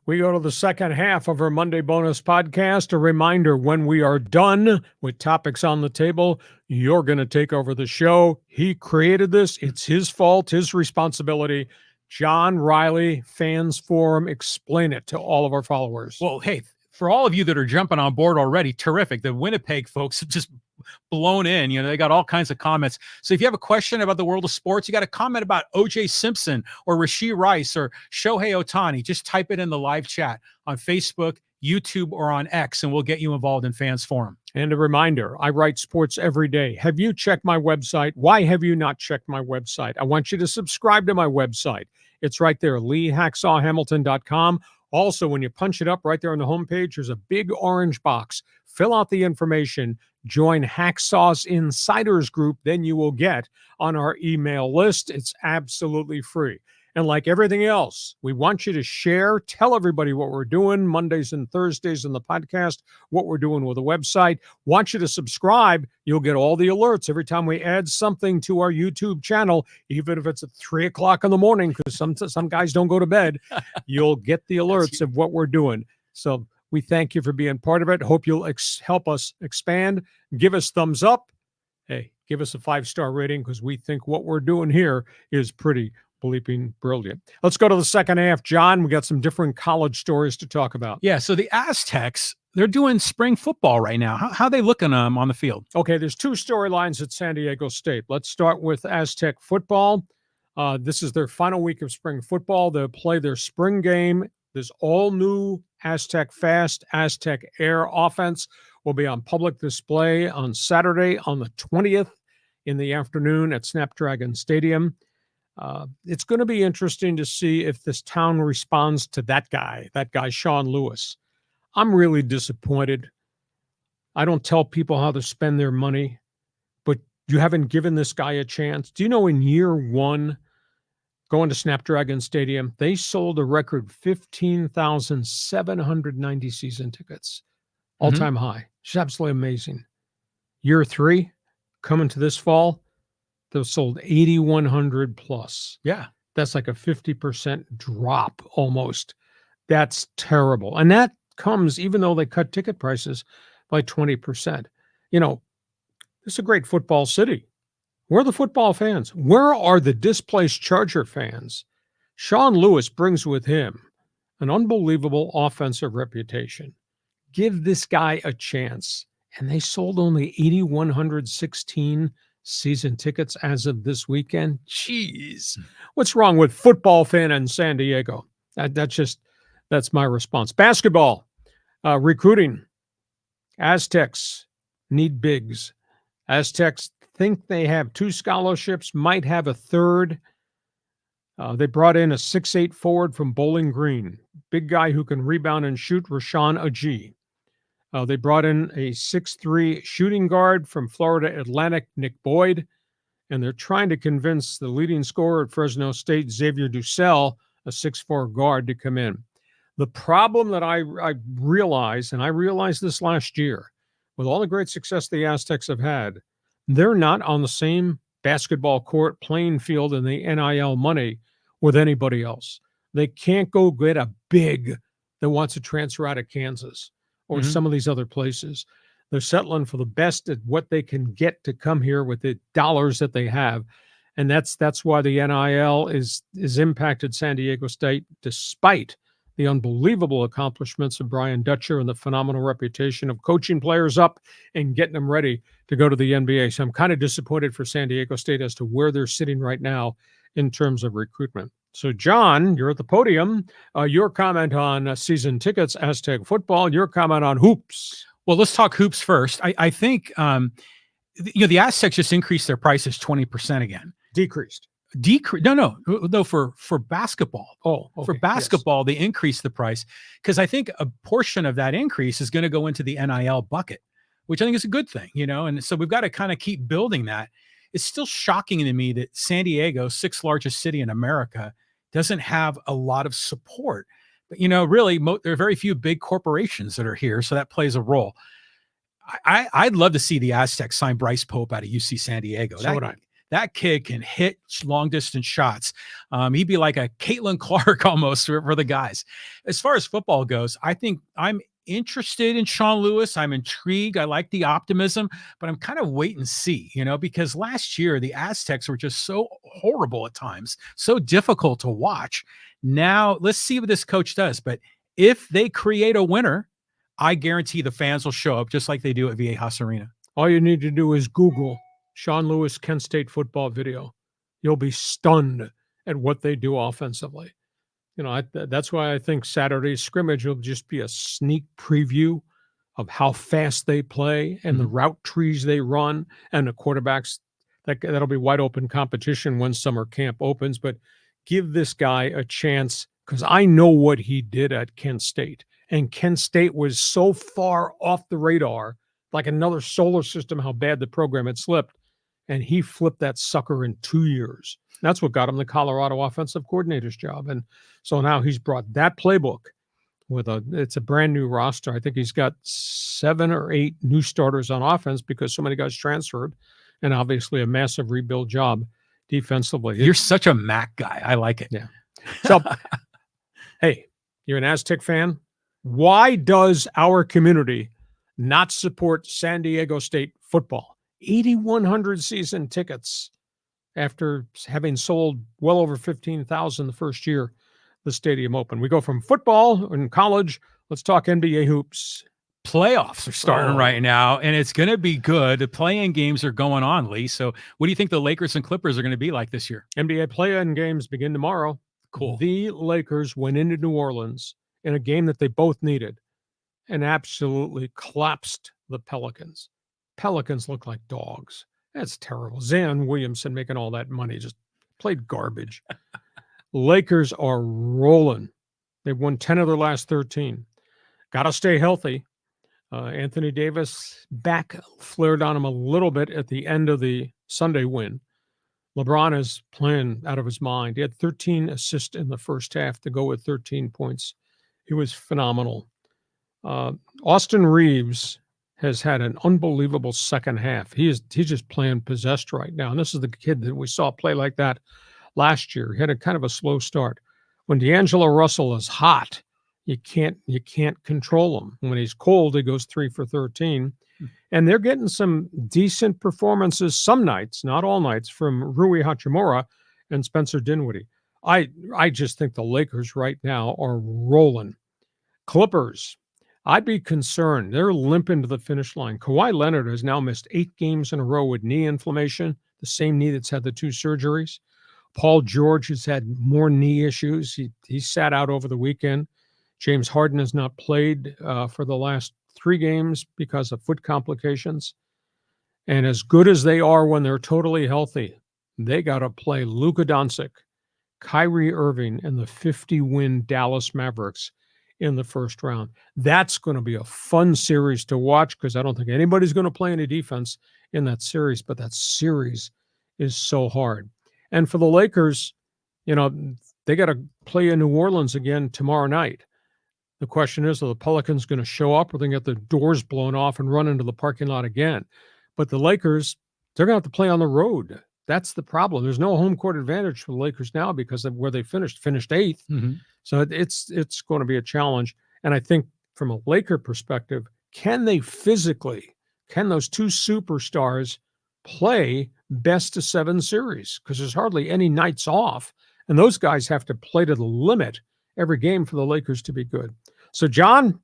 We go to the second half of our Monday bonus podcast. A reminder, when we are done with topics on the table, you're going to take over the show. He created this. It's his fault, his responsibility. John Riley, Fans Forum, explain it to all of our followers. Well, hey, for all of you that are jumping on board already, terrific. The Winnipeg folks have just blown in. They got all kinds of comments. So if you have a question about the world of sports, you got a comment about OJ Simpson or Rashee Rice or Shohei Ohtani, just type it in the live chat on Facebook, YouTube, or on X, and we'll get you involved in Fans Forum. And a reminder, I write sports every day. Have you checked my website? Why have you not checked my website? I want you to subscribe to my website. It's right there, LeeHacksawHamilton.com. Also, when you punch it up right there on the homepage, there's a big orange box. Fill out the information. Join Hacksaw's Insiders Group. Then you will get on our email list. It's absolutely free. And like everything else, we want you to share. Tell everybody what we're doing Mondays and Thursdays in the podcast, what we're doing with the website. Want you to subscribe. You'll get all the alerts every time we add something to our YouTube channel, even if it's at 3 o'clock in the morning, because some guys don't go to bed. You'll get the alerts of what we're doing. So we thank you for being part of it. Hope you'll help us expand. Give us thumbs up. Hey, give us a 5-star rating, because we think what we're doing here is pretty bleeping brilliant. Let's go to the second half, John. We got some different college stories to talk about. Yeah, so the Aztecs, they're doing spring football right now. How are they looking on the field? Okay, there's 2 storylines at San Diego State. Let's start with Aztec football. This is their final week of spring football. They'll play their spring game. This all-new Aztec Fast, Aztec Air offense will be on public display on Saturday on the 20th in the afternoon at Snapdragon Stadium. It's going to be interesting to see if this town responds to that guy, Sean Lewis. I'm really disappointed. I don't tell people how to spend their money, but you haven't given this guy a chance. Do you know in year 1, going to Snapdragon Stadium, they sold a record 15,790 season tickets, all-time high. It's absolutely amazing. Year 3, coming to this fall, they've sold 8,100 plus. Yeah. That's like a 50% drop almost. That's terrible. And that comes even though they cut ticket prices by 20%. It's a great football city. Where are the football fans? Where are the displaced Charger fans? Sean Lewis brings with him an unbelievable offensive reputation. Give this guy a chance. And they sold only 8,116 season tickets as of this weekend. Jeez. What's wrong with football fan in San Diego? That's my response. Basketball, recruiting. Aztecs need bigs. Aztecs think they have 2 scholarships, might have a third. They brought in a 6'8" forward from Bowling Green, big guy who can rebound and shoot, Rashawn Ajee. They brought in a 6'3" shooting guard from Florida Atlantic, Nick Boyd, and they're trying to convince the leading scorer at Fresno State, Xavier Dussel, a 6'4" guard, to come in. The problem that I realized, and I realized this last year, with all the great success the Aztecs have had, they're not on the same basketball court playing field in the NIL money with anybody else. They can't go get a big that wants to transfer out of Kansas or some of these other places. They're settling for the best at what they can get to come here with the dollars that they have. And that's why the NIL is impacted San Diego State, despite the unbelievable accomplishments of Brian Dutcher and the phenomenal reputation of coaching players up and getting them ready to go to the NBA. So I'm kind of disappointed for San Diego State as to where they're sitting right now in terms of recruitment. So, John, you're at the podium. Your comment on season tickets, Aztec football, your comment on hoops. Well, let's talk hoops first. I think, the Aztecs just increased their prices 20% again. Decreased. No, for basketball. Okay. For basketball, They increased the price because I think a portion of that increase is going to go into the NIL bucket, which I think is a good thing, and so we've got to kind of keep building that. It's still shocking to me that San Diego, 6th largest city in America, doesn't have a lot of support. But, really, there are very few big corporations that are here, so that plays a role. I'd love to see the Aztecs sign Bryce Pope out of UC San Diego. That kid can hit long-distance shots. He'd be like a Caitlin Clark almost for the guys. As far as football goes, I think I'm interested in Sean Lewis. I'm intrigued. I like the optimism, but I'm kind of wait and see, because last year the Aztecs were just so horrible at times, so difficult to watch. Now let's see what this coach does. But if they create a winner, I guarantee the fans will show up just like they do at Viejas Arena. All you need to do is Google Sean Lewis, Kent State football video. You'll be stunned at what they do offensively. That's why I think Saturday's scrimmage will just be a sneak preview of how fast they play and the route trees they run and the quarterbacks. That'll be wide open competition when summer camp opens. But give this guy a chance, because I know what he did at Kent State. And Kent State was so far off the radar, like another solar system, how bad the program had slipped. And he flipped that sucker in 2 years. That's what got him the Colorado offensive coordinator's job. And so now he's brought that playbook it's a brand new roster. I think he's got 7 or 8 new starters on offense because so many guys transferred, and obviously a massive rebuild job defensively. You're such a Mac guy. I like it. Yeah. So, hey, you're an Aztec fan. Why does our community not support San Diego State football? 8,100 season tickets after having sold well over 15,000 the first year the stadium opened. We go from football in college. Let's talk NBA hoops. Playoffs are starting right now, and it's going to be good. The play-in games are going on, Lee. So what do you think the Lakers and Clippers are going to be like this year? NBA play-in games begin tomorrow. Cool. The Lakers went into New Orleans in a game that they both needed and absolutely collapsed the Pelicans. Pelicans look like dogs. That's terrible. Zion Williamson making all that money just played garbage. Lakers are rolling. They've won 10 of their last 13. Got to stay healthy. Anthony Davis back flared on him a little bit at the end of the Sunday win. LeBron is playing out of his mind. He had 13 assists in the first half to go with 13 points. He was phenomenal. Austin Reeves has had an unbelievable second half. He's just playing possessed right now. And this is the kid that we saw play like that last year. He had a kind of a slow start. When D'Angelo Russell is hot, you can't control him. When he's cold, he goes 3 for 13. And they're getting some decent performances some nights, not all nights, from Rui Hachimura and Spencer Dinwiddie. I just think the Lakers right now are rolling. Clippers, I'd be concerned. They're limping to the finish line. Kawhi Leonard has now missed 8 games in a row with knee inflammation, the same knee that's had the 2 surgeries. Paul George has had more knee issues. He sat out over the weekend. James Harden has not played for the last 3 games because of foot complications. And as good as they are when they're totally healthy, they got to play Luka Doncic, Kyrie Irving, and the 50-win Dallas Mavericks in the first round. That's going to be a fun series to watch because I don't think anybody's going to play any defense in that series, but that series is so hard. And for the Lakers, they got to play in New Orleans again tomorrow night. The question is, are the Pelicans going to show up or they get the doors blown off and run into the parking lot again? But the Lakers, they're going to have to play on the road. That's the problem. There's no home court advantage for the Lakers now because of where they finished 8th. Mm-hmm. So it's going to be a challenge. And I think from a Laker perspective, can those two superstars play best of 7 series? Because there's hardly any nights off. And those guys have to play to the limit every game for the Lakers to be good. So, John,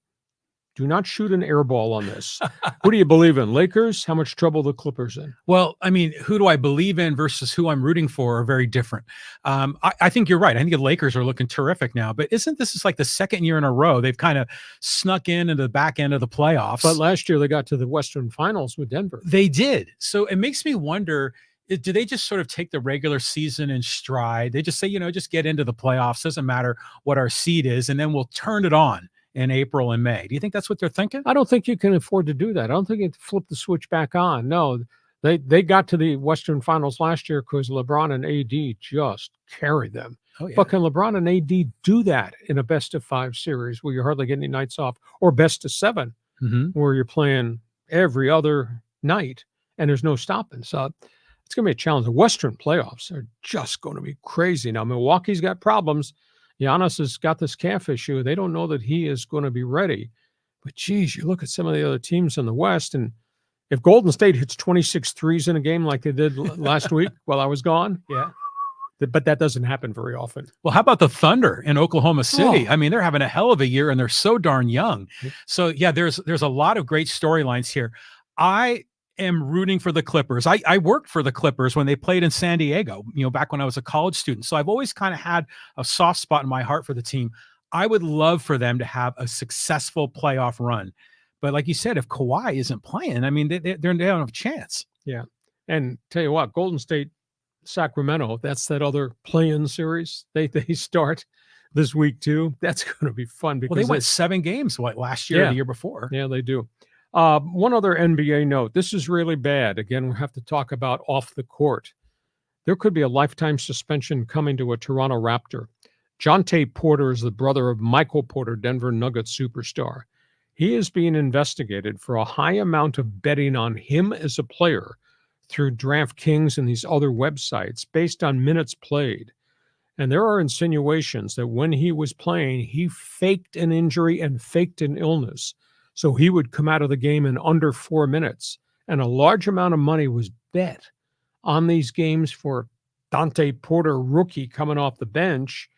do not shoot an air ball on this. Who do you believe in? Lakers? How much trouble the Clippers in? Well, I mean, who do I believe in versus who I'm rooting for are very different. I think you're right. I think the Lakers are looking terrific now. But isn't this like the second year in a row they've kind of snuck into the back end of the playoffs? But last year they got to the Western Finals with Denver. They did. So it makes me wonder, do they just sort of take the regular season in stride? They just say, just get into the playoffs. Doesn't matter what our seed is, and then we'll turn it on in April and May. Do you think that's what they're thinking? I don't think you can afford to do that. I don't think you can flip the switch back on. No, they got to the Western Finals last year because LeBron and AD just carried them. Oh, yeah. But can LeBron and AD do that in a best-of-5 series where you hardly get any nights off, or best-of-7 where you're playing every other night and there's no stopping? So it's going to be a challenge. The Western playoffs are just going to be crazy. Now, Milwaukee's got problems. Giannis has got this calf issue. They don't know that he is going to be ready. But, geez, you look at some of the other teams in the West, and if Golden State hits 26 threes in a game like they did last week while I was gone, yeah. But that doesn't happen very often. Well, how about the Thunder in Oklahoma City? I mean, they're having a hell of a year, and they're so darn young. So, yeah, there's a lot of great storylines here. I am rooting for the Clippers. I worked for the Clippers when they played in San Diego, back when I was a college student. So I've always kind of had a soft spot in my heart for the team. I would love for them to have a successful playoff run. But like you said, if Kawhi isn't playing, I mean, they don't have a chance. Yeah. And tell you what, Golden State, Sacramento, that's that other play-in series. They start this week too. That's going to be fun because they went 7 games last year or the year before. Yeah, they do. One other NBA note. This is really bad. Again, we have to talk about off the court. There could be a lifetime suspension coming to a Toronto Raptor. Jonte Porter is the brother of Michael Porter, Denver Nuggets superstar. He is being investigated for a high amount of betting on him as a player through DraftKings and these other websites based on minutes played. And there are insinuations that when he was playing, he faked an injury and faked an illness. So he would come out of the game in under 4 minutes. And a large amount of money was bet on these games for Jonte Porter, rookie coming off the bench,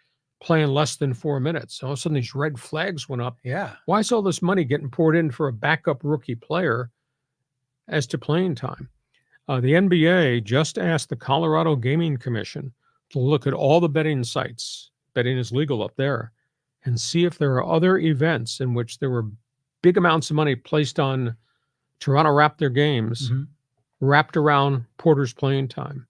playing less than 4 minutes. All of a sudden, these red flags went up. Yeah. Why is all this money getting poured in for a backup rookie player as to playing time? The NBA just asked the Colorado Gaming Commission to look at all the betting sites, betting is legal up there, and see if there are other events in which there were big amounts of money placed on Toronto Raptor games wrapped around Porter's playing time.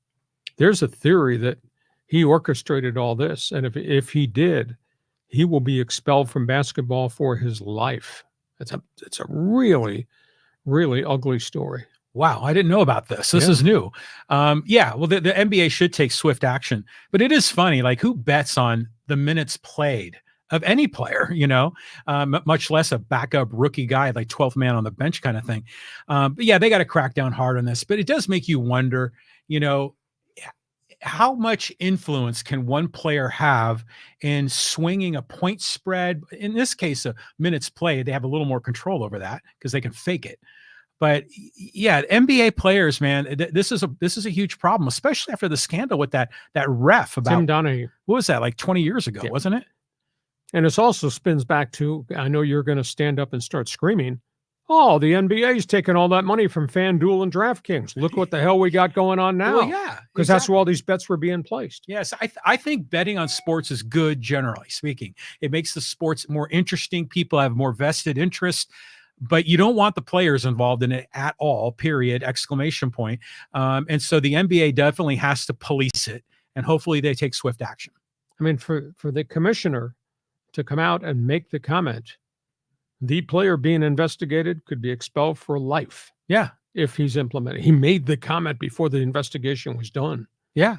There's a theory that he orchestrated all this, and if he did, he will be expelled from basketball for his life. It's a really, really ugly story. Wow, I didn't know about this. This is new. Well, the NBA should take swift action, but it is funny, like who bets on the minutes played of any player, much less a backup rookie guy, like 12th man on the bench kind of thing. But yeah, they got to crack down hard on this, but it does make you wonder, how much influence can one player have in swinging a point spread? In this case, minutes played, they have a little more control over that because they can fake it. But yeah, NBA players, man, this is a huge problem, especially after the scandal with that ref about Tim Donahue. What was that, like 20 years ago, wasn't it? And this also spins back to, I know you're going to stand up and start screaming, oh, the NBA's taking all that money from FanDuel and DraftKings. Look what the hell we got going on now. Well, yeah. Because that's where all these bets were being placed. Yes, I think betting on sports is good, generally speaking. It makes the sports more interesting. People have more vested interest. but you don't want the players involved in it at all, period, exclamation point. And so the NBA definitely has to police it, and hopefully they take swift action. I mean, for the commissioner to come out and make the comment, the player being investigated could be expelled for life. Yeah. If he's implemented. He made the comment before the investigation was done. Yeah.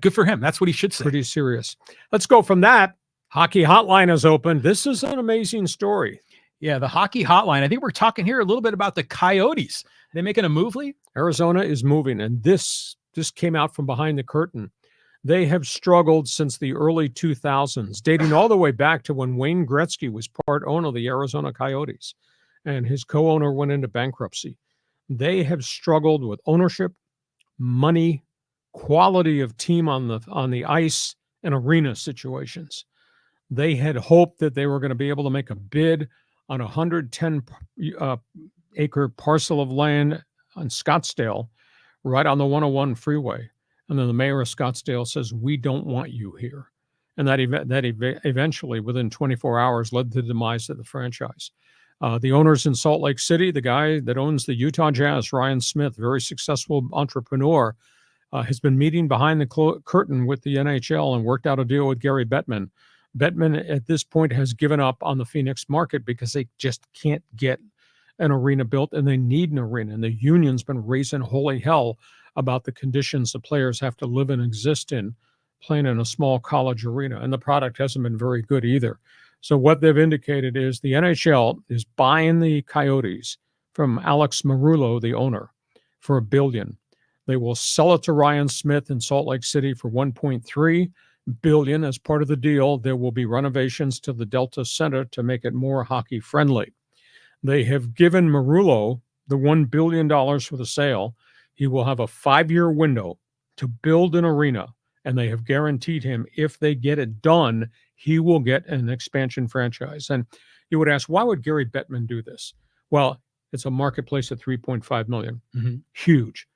Good for him. That's what he should say. Pretty serious. Let's go from that. Hockey Hotline is open. This is an amazing story. Yeah, the Hockey Hotline. I think we're talking here a little bit about the Coyotes. Are they making a move, Lee? Arizona is moving, and this came out from behind the curtain. They have struggled since the early 2000s, dating all the way back to when Wayne Gretzky was part owner of the Arizona Coyotes, and his co-owner went into bankruptcy. They have struggled with ownership, money, quality of team on the ice, and arena situations. They had hoped that they were going to be able to make a bid on a 110-acre parcel of land on Scottsdale, right on the 101 freeway. And then the mayor of Scottsdale says, we don't want you here. And that eventually, within 24 hours, led to the demise of the franchise. The owners in Salt Lake City, the guy that owns the Utah Jazz, Ryan Smith, very successful entrepreneur, has been meeting behind the curtain with the NHL and worked out a deal with Gary Bettman. Bettman, at this point, has given up on the Phoenix market because they just can't get an arena built, and they need an arena. And the union's been raising holy hell about the conditions the players have to live and exist in, playing in a small college arena. And the product hasn't been very good either. So what they've indicated is the NHL is buying the Coyotes from Alex Marullo, the owner, for $1 billion. They will sell it to Ryan Smith in Salt Lake City for $1.3 billion. As part of the deal, there will be renovations to the Delta Center to make it more hockey friendly. They have given Marullo the $1 billion for the sale. He will have a 5-year window to build an arena, and they have guaranteed him if they get it done, he will get an expansion franchise. And you would ask, why would Gary Bettman do this? Well, it's a marketplace at $3.5 million. Mm-hmm. Huge.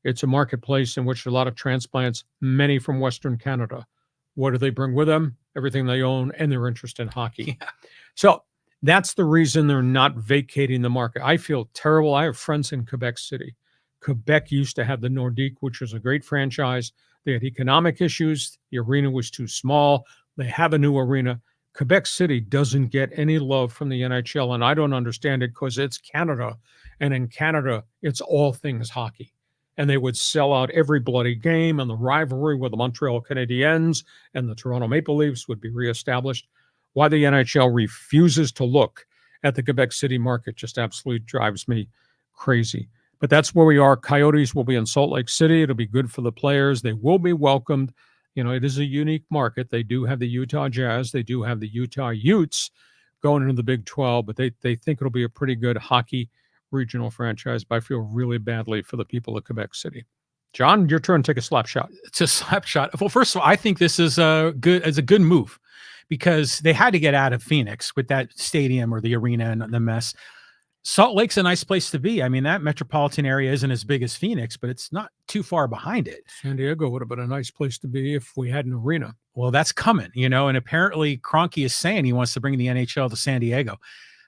It's a marketplace in which a lot of transplants, many from Western Canada. What do they bring with them? Everything they own and their interest in hockey. Yeah. So that's the reason they're not vacating the market. I feel terrible. I have friends in Quebec City. Quebec used to have the Nordique, which was a great franchise. They had economic issues. The arena was too small. They have a new arena. Quebec City doesn't get any love from the NHL, and I don't understand it because it's Canada. And in Canada, it's all things hockey. And they would sell out every bloody game, and the rivalry with the Montreal Canadiens and the Toronto Maple Leafs would be reestablished. Why the NHL refuses to look at the Quebec City market just absolutely drives me crazy. But that's where we are. Coyotes will be in Salt Lake City. It'll be good for the players. They will be welcomed. You know, it is a unique market. They do have the Utah Jazz. They do have the Utah Utes going into the Big 12, but they think it'll be a pretty good hockey regional franchise. But I feel really badly for the people of Quebec City. John, your turn. Take a slap shot. It's a slap shot. Well, first of all, I think this is a good move because they had to get out of Phoenix with that stadium or the arena and the mess. Salt Lake's a nice place to be. I mean, that metropolitan area isn't as big as Phoenix, but it's not too far behind it. San Diego would have been a nice place to be if we had an arena. Well, that's coming, you know, and apparently Kroenke is saying he wants to bring the NHL to San Diego.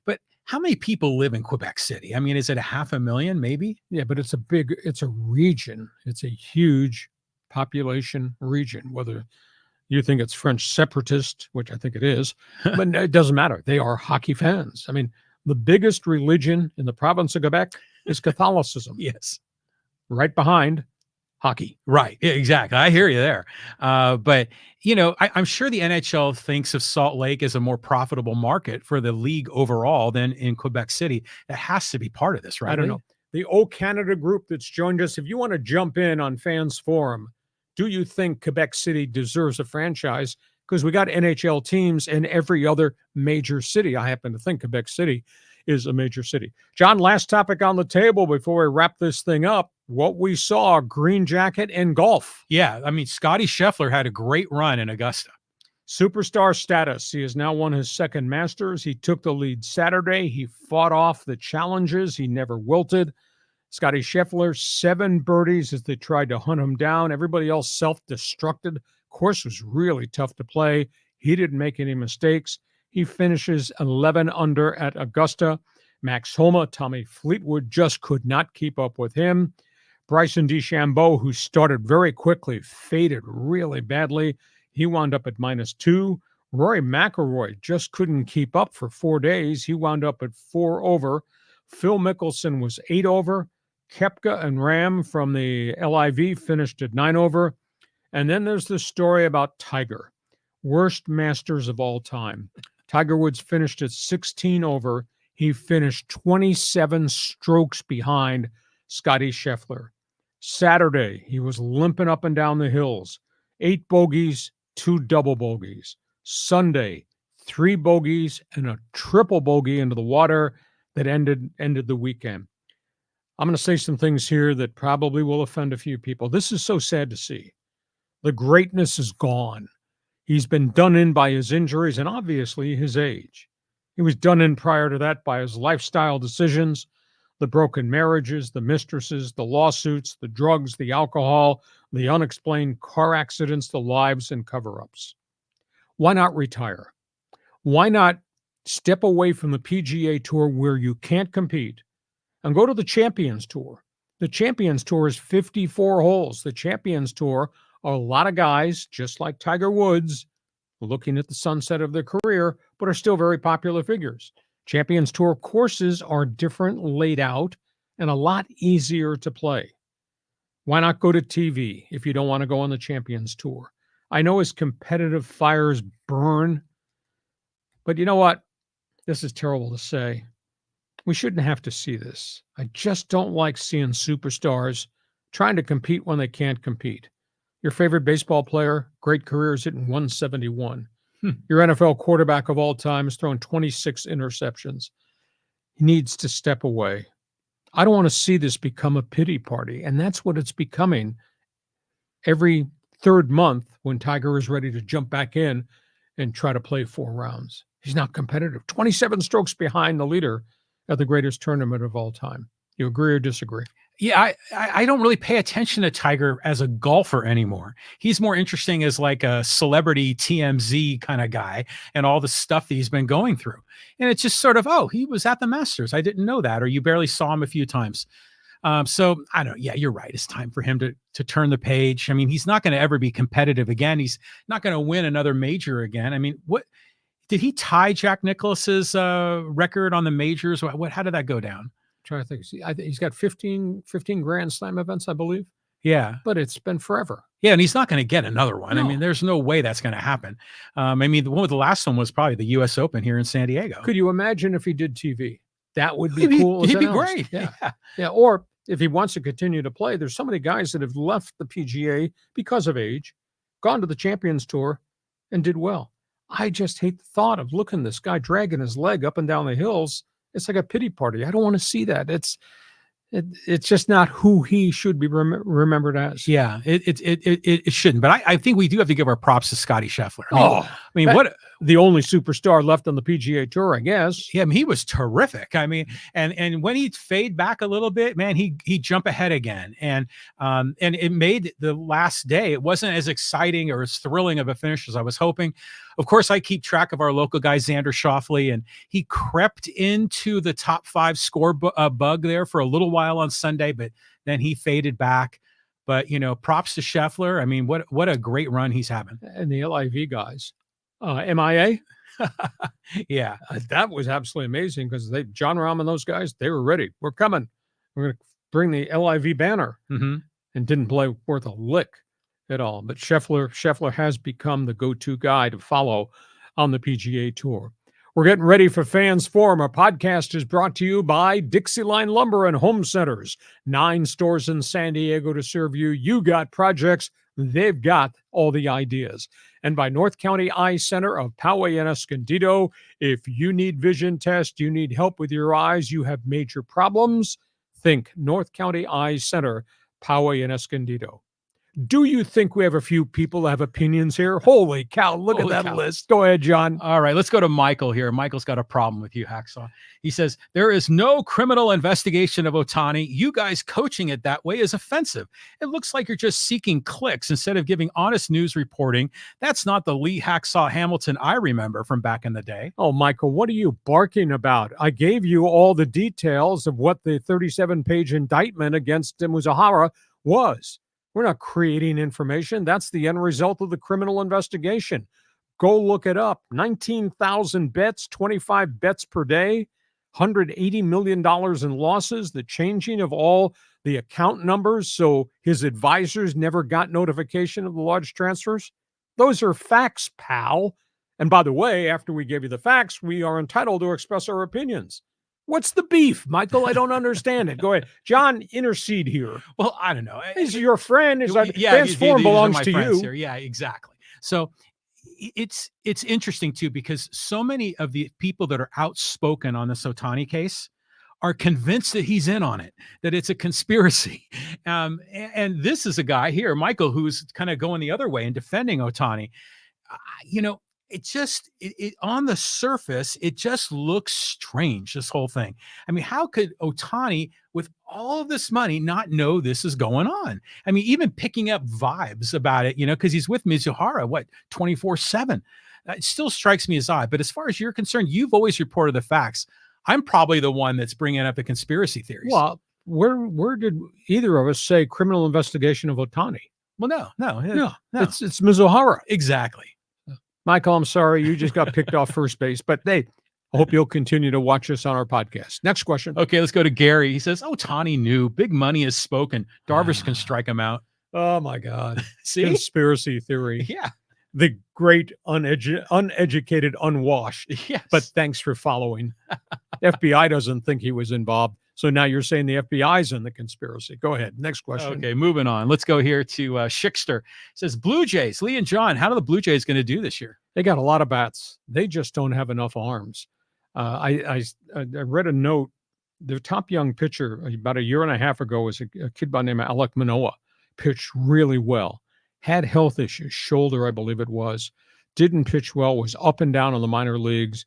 But how many people live in Quebec City? I mean, is it 500,000 maybe? Yeah, but it's a region. It's a huge population region, whether you think it's French separatist, which I think it is, but it doesn't matter. They are hockey fans. I mean, the biggest religion in the province of Quebec is Catholicism. Yes. Right behind hockey. Right. Yeah, exactly. I hear you there. But, you know, I'm sure the NHL thinks of Salt Lake as a more profitable market for the league overall than in Quebec City. That has to be part of this, right? I don't know. The O Canada group that's joined us, if you want to jump in on Fans Forum, do you think Quebec City deserves a franchise? Because we got NHL teams in every other major city. I happen to think Quebec City is a major city. John, last topic on the table before we wrap this thing up. What we saw, green jacket in golf. Yeah, I mean, Scotty Scheffler had a great run in Augusta. Superstar status. He has now won his second Masters. He took the lead Saturday. He fought off the challenges. He never wilted. Scotty Scheffler, 7 birdies as they tried to hunt him down. Everybody else self-destructed. Course was really tough to play. He didn't make any mistakes. He finishes 11 under at Augusta. Max Homa, Tommy Fleetwood just could not keep up with him. Bryson DeChambeau, who started very quickly, faded really badly. He wound up at -2. Rory McIlroy just couldn't keep up for 4 days. He wound up at 4 over. Phil Mickelson was 8 over. Koepka and Ram from the LIV finished at 9 over. And then there's the story about Tiger, worst Masters of all time. Tiger Woods finished at 16 over. He finished 27 strokes behind Scottie Scheffler. Saturday, he was limping up and down the hills. 8 bogeys, 2 double bogeys. Sunday, 3 bogeys and a triple bogey into the water that ended the weekend. I'm going to say some things here that probably will offend a few people. This is so sad to see. The greatness is gone. He's been done in by his injuries and obviously his age. He was done in prior to that by his lifestyle decisions, the broken marriages, the mistresses, the lawsuits, the drugs, the alcohol, the unexplained car accidents, the lives and cover-ups. Why not retire? Why not step away from the PGA Tour where you can't compete and go to the Champions Tour? The Champions Tour is 54 holes. The Champions Tour are a lot of guys, just like Tiger Woods, looking at the sunset of their career, but are still very popular figures. Champions Tour courses are different laid out and a lot easier to play. Why not go to TV if you don't want to go on the Champions Tour? I know his competitive fires burn, but you know what? This is terrible to say. We shouldn't have to see this. I just don't like seeing superstars trying to compete when they can't compete. Your favorite baseball player, great career, is hitting 171. Your NFL quarterback of all time is throwing 26 interceptions. He needs to step away. I don't want to see this become a pity party, and that's what it's becoming every third month when Tiger is ready to jump back in and try to play 4 rounds. He's not competitive. 27 strokes behind the leader at the greatest tournament of all time. You agree or disagree? Yeah, I don't really pay attention to Tiger as a golfer anymore. He's more interesting as like a celebrity TMZ kind of guy and all the stuff that he's been going through. And it's just sort of, oh, he was at the Masters. I didn't know that. Or you barely saw him a few times. So I don't know. Yeah, you're right. It's time for him to turn the page. I mean, he's not going to ever be competitive again. He's not going to win another major again. I mean, what did he tie Jack Nicklaus's record on the majors? How did that go down? Trying to think. I think he's got 15 Grand Slam events, I believe. Yeah. But it's been forever. Yeah, and he's not going to get another one. No. I mean, there's no way that's going to happen. I mean, the last one was probably the U.S. Open here in San Diego. Could you imagine if he did TV? That would be cool. He'd be great. Yeah. Or if he wants to continue to play, there's so many guys that have left the PGA because of age, gone to the Champions Tour, and did well. I just hate the thought of looking this guy dragging his leg up and down the hills. It's like a pity party. I don't want to see that. It's just not who he should be remembered as. Yeah, it shouldn't. But I think we do have to give our props to Scottie Scheffler. I mean, what the only superstar left on the PGA Tour, I guess. Yeah, I mean, he was terrific. I mean, and when he'd fade back a little bit, man, he jump ahead again, and it made the last day. It wasn't as exciting or as thrilling of a finish as I was hoping. Of course, I keep track of our local guy, Xander Schauffele, and he crept into the top 5 score bug there for a little while on Sunday, but then he faded back. But, props to Scheffler. I mean, what a great run he's having. And the LIV guys, MIA. Yeah, that was absolutely amazing because John Rahm and those guys, they were ready. We're coming. We're going to bring the LIV banner, and didn't play worth a lick at all. But Scheffler has become the go-to guy to follow on the PGA Tour. We're getting ready for Fans Forum. Our podcast is brought to you by DIXIELINE Lumber and Home Centers. 9 stores in San Diego to serve you. You got projects. They've got all the ideas. And by North County Eye Center of Poway and Escondido. If you need vision test, you need help with your eyes, you have major problems, think North County Eye Center, Poway and Escondido. Do you think we have a few people that have opinions here? Holy cow, look at that list. Go ahead, John. All right, let's go to Michael here. Michael's got a problem with you, Hacksaw. He says, there is no criminal investigation of Ohtani. You guys coaching it that way is offensive. It looks like you're just seeking clicks instead of giving honest news reporting. That's not the Lee Hacksaw Hamilton I remember from back in the day. Oh, Michael, what are you barking about? I gave you all the details of what the 37-page indictment against Muzahara was. We're not creating information. That's the end result of the criminal investigation. Go look it up. 19,000 bets, 25 bets per day, $180 million in losses, the changing of all the account numbers so his advisors never got notification of the large transfers. Those are facts, pal. And by the way, after we give you the facts, we are entitled to express our opinions. What's the beef, Michael? I don't understand it. Go ahead. John, intercede here. Well, I don't know. He's your friend. Yeah, Transform belongs to you. Here. Yeah, exactly. So it's interesting, too, because so many of the people that are outspoken on this Ohtani case are convinced that he's in on it, that it's a conspiracy. And this is a guy here, Michael, who's kind of going the other way and defending Ohtani. It on the surface, it just looks strange, this whole thing. I mean, how could Ohtani, with all of this money, not know this is going on? I mean, even picking up vibes about it, because he's with Mizuhara, 24/7? It still strikes me as odd. But as far as you're concerned, you've always reported the facts. I'm probably the one that's bringing up the conspiracy theories. Well, where did either of us say criminal investigation of Ohtani? Well, no. It's Mizuhara. Exactly. Michael, I'm sorry. You just got picked off first base, but I hope you'll continue to watch us on our podcast. Next question. Okay, let's go to Gary. He says, Ohtani knew. Big money is spoken. Darvish can strike him out. Oh, my God. See? Conspiracy theory. Yeah. The great uneducated, unwashed. Yes. But thanks for following. FBI doesn't think he was involved. So now you're saying the FBI's in the conspiracy. Go ahead. Next question. Okay, moving on. Let's go here to Schickster. Says, Blue Jays, Lee and John, how are the Blue Jays going to do this year? They got a lot of bats. They just don't have enough arms. I read a note. Their top young pitcher about a year and a half ago was a kid by the name of Alek Manoah. Pitched really well. Had health issues, shoulder, I believe it was. Didn't pitch well, was up and down in the minor leagues.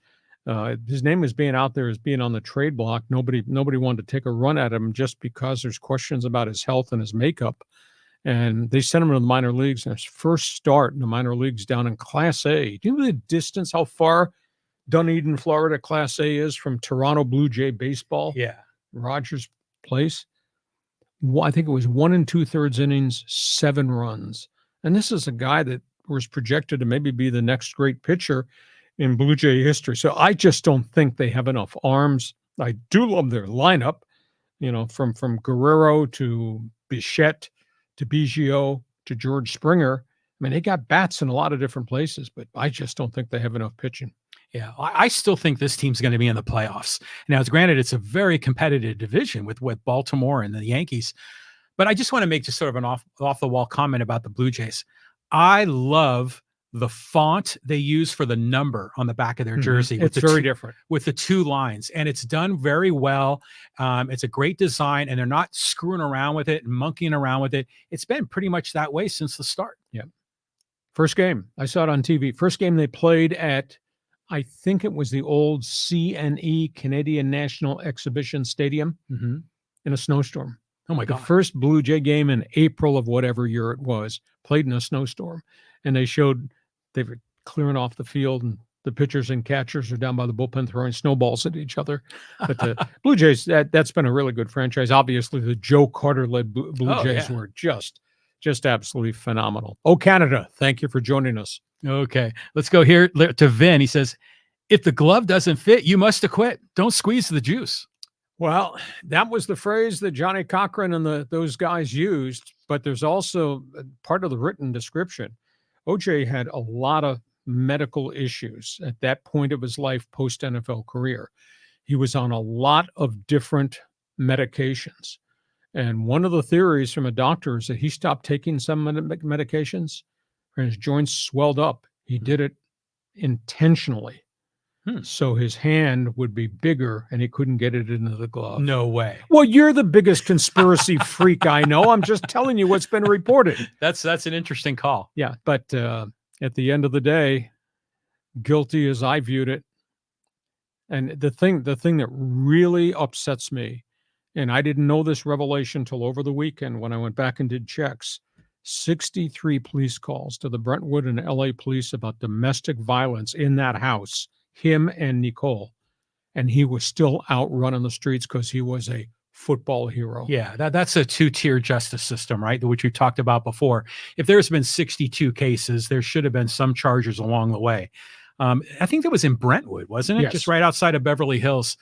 His name is being out there as being on the trade block. Nobody wanted to take a run at him just because there's questions about his health and his makeup. And they sent him to the minor leagues. And his first start in the minor leagues down in Class A. Do you know the distance, how far Dunedin, Florida, Class A is from Toronto Blue Jay baseball? Yeah. Rogers Place. I think it was 1 2/3 innings, 7 runs. And this is a guy that was projected to maybe be the next great pitcher in Blue Jay history. So I just don't think they have enough arms. I do love their lineup, from Guerrero to Bichette to Biggio to George Springer. I mean, they got bats in a lot of different places, but I just don't think they have enough pitching. Yeah, I still think this team's going to be in the playoffs. Now, granted, it's a very competitive division with Baltimore and the Yankees, but I just want to make just sort of an off-the-wall comment about the Blue Jays. I love the font they use for the number on the back of their jersey. It's very different. With the 2 lines, and it's done very well. It's a great design, and they're not screwing around with it and monkeying around with it. It's been pretty much that way since the start. Yeah. First game, I saw it on TV. First game they played at, I think it was the old CNE, Canadian National Exhibition Stadium, in a snowstorm. Oh, my God. The first Blue Jay game in April of whatever year it was, played in a snowstorm. And they showed they were clearing off the field, and the pitchers and catchers are down by the bullpen throwing snowballs at each other. But the Blue Jays, that's been a really good franchise. Obviously, the Joe Carter-led Blue Jays were just absolutely phenomenal. Oh, Canada, thank you for joining us. Okay, let's go here to Vin. He says, if the glove doesn't fit, you must acquit. Don't squeeze the juice. Well, that was the phrase that Johnny Cochran and those guys used, but there's also part of the written description. OJ had a lot of medical issues at that point of his life post-NFL career. He was on a lot of different medications. And one of the theories from a doctor is that he stopped taking some medications and his joints swelled up. He did it intentionally. So his hand would be bigger and he couldn't get it into the glove. No way. Well, you're the biggest conspiracy freak I know. I'm just telling you what's been reported. That's an interesting call. Yeah, but at the end of the day, guilty as I viewed it. And the thing that really upsets me, and I didn't know this revelation till over the weekend when I went back and did checks, 63 police calls to the Brentwood and LA police about domestic violence in that house, him and Nicole. And he was still out running the streets because he was a football hero. Yeah, that's a two-tier justice system, right? Which we talked about before. If there's been 62 cases, there should have been some charges along the way. I think that was in Brentwood, wasn't it? Yes. Just right outside of Beverly Hills.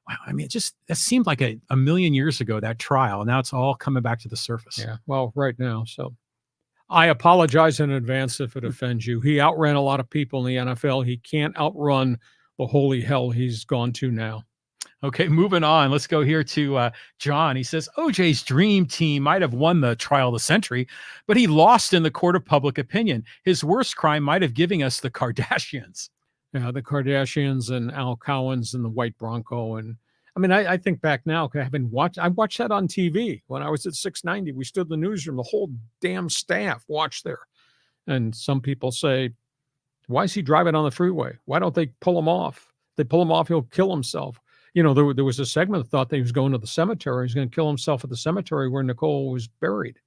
Wow, I mean, that seemed like a million years ago, that trial. Now it's all coming back to the surface. Yeah, well, right now. So I apologize in advance if it offends you. He outran a lot of people in the NFL. He can't outrun the holy hell he's gone to now. Okay, moving on. Let's go here to John. He says, OJ's dream team might have won the trial of the century, but he lost in the court of public opinion. His worst crime might have given us the Kardashians. Yeah, the Kardashians and Al Cowens and the White Bronco. And I mean, I think back now, I watched that on TV when I was at 690. We stood in the newsroom, the whole damn staff watched there. And some people say, why is he driving on the freeway? Why don't they pull him off? If they pull him off, he'll kill himself. You know, there was a segment that thought that he was going to the cemetery. He's going to kill himself at the cemetery where Nicole was buried.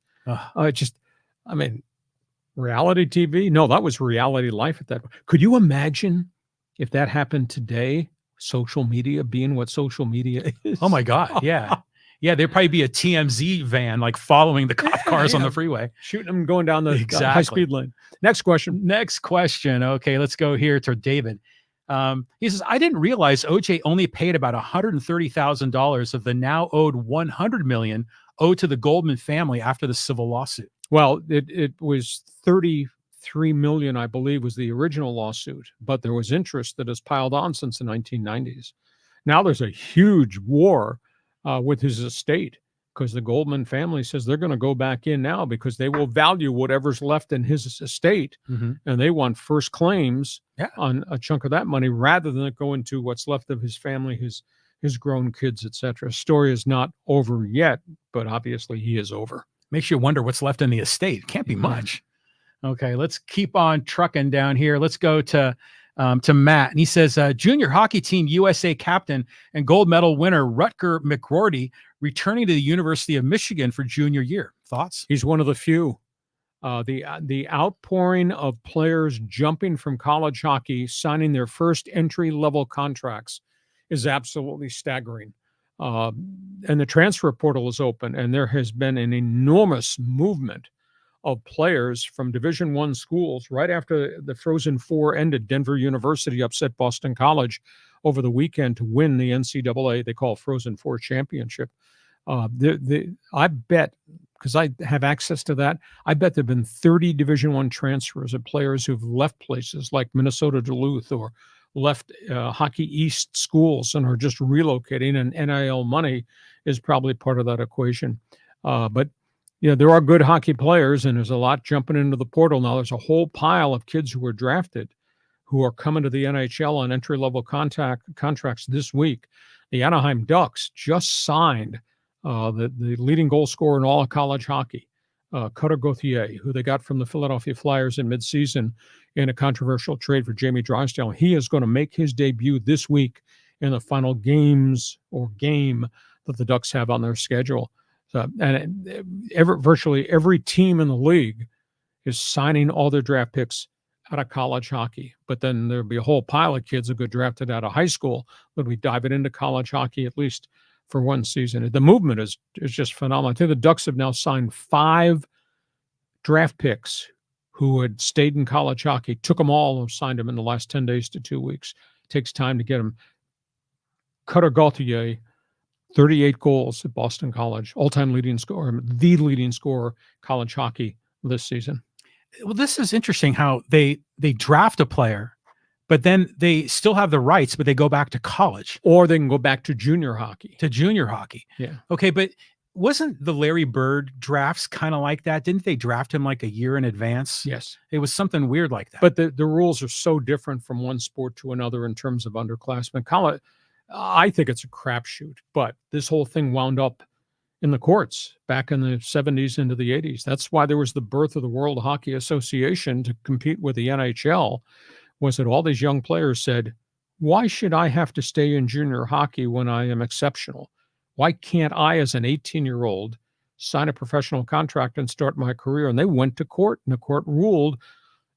Reality TV? No, that was reality life at that point. Could you imagine if that happened today? Social media being what social media is. Oh my God. Yeah. Yeah. There'd probably be a TMZ van like following the cop cars on the freeway. Shooting them going down the high speed lane. Next question. Okay. Let's go here to David. He says, I didn't realize OJ only paid about $130,000 of the now owed $100 million owed to the Goldman family after the civil lawsuit. Well, it was $33 million, I believe, was the original lawsuit, but there was interest that has piled on since the 1990s. Now there's a huge war with his estate because the Goldman family says they're going to go back in now because they will value whatever's left in his estate, and they want first claims on a chunk of that money rather than it go into what's left of his family, his grown kids, etc. Story is not over yet, but obviously he is over. Makes you wonder what's left in the estate. It can't be much. Okay, let's keep on trucking down here. Let's go to Matt. And he says, junior hockey team USA captain and gold medal winner Rutger McGroarty returning to the University of Michigan for junior year. Thoughts? He's one of the few. The outpouring of players jumping from college hockey, signing their first entry-level contracts is absolutely staggering. And the transfer portal is open, and there has been an enormous movement of players from Division I schools. Right after the Frozen Four ended, Denver University upset Boston College over the weekend to win the NCAA, they call Frozen Four championship. I bet, because I have access to that, I bet there have been 30 Division I transfers of players who've left places like Minnesota Duluth or left Hockey East schools and are just relocating, and NIL money is probably part of that equation. But you know, there are good hockey players, and there's a lot jumping into the portal now. There's a whole pile of kids who were drafted who are coming to the NHL on entry-level contracts this week. The Anaheim Ducks just signed the leading goal scorer in all of college hockey, Cutter Gauthier, who they got from the Philadelphia Flyers in midseason in a controversial trade for Jamie Drysdale. He is going to make his debut this week in the final game that the Ducks have on their schedule. Virtually every team in the league is signing all their draft picks out of college hockey. But then there'll be a whole pile of kids that get drafted out of high school that we dive it into college hockey at least for one season. The movement is just phenomenal. I think the Ducks have now signed 5 draft picks who had stayed in college hockey, took them all and signed them in the last 10 days to 2 weeks. It takes time to get them. Cutter Gauthier, 38 goals at Boston College, all-time leading scorer, the leading scorer college hockey this season. Well, this is interesting how they draft a player, but then they still have the rights, but they go back to college. Or they can go back to junior hockey. Yeah. Yeah. Okay, but wasn't the Larry Bird drafts kind of like that? Didn't they draft him like a year in advance? Yes. It was something weird like that. But the rules are so different from one sport to another in terms of underclassmen. College, I think it's a crapshoot, but this whole thing wound up in the courts back in the 70s into the 80s. That's why there was the birth of the World Hockey Association to compete with the NHL, was that all these young players said, why should I have to stay in junior hockey when I am exceptional? Why can't I, as an 18-year-old, sign a professional contract and start my career? And they went to court, and the court ruled,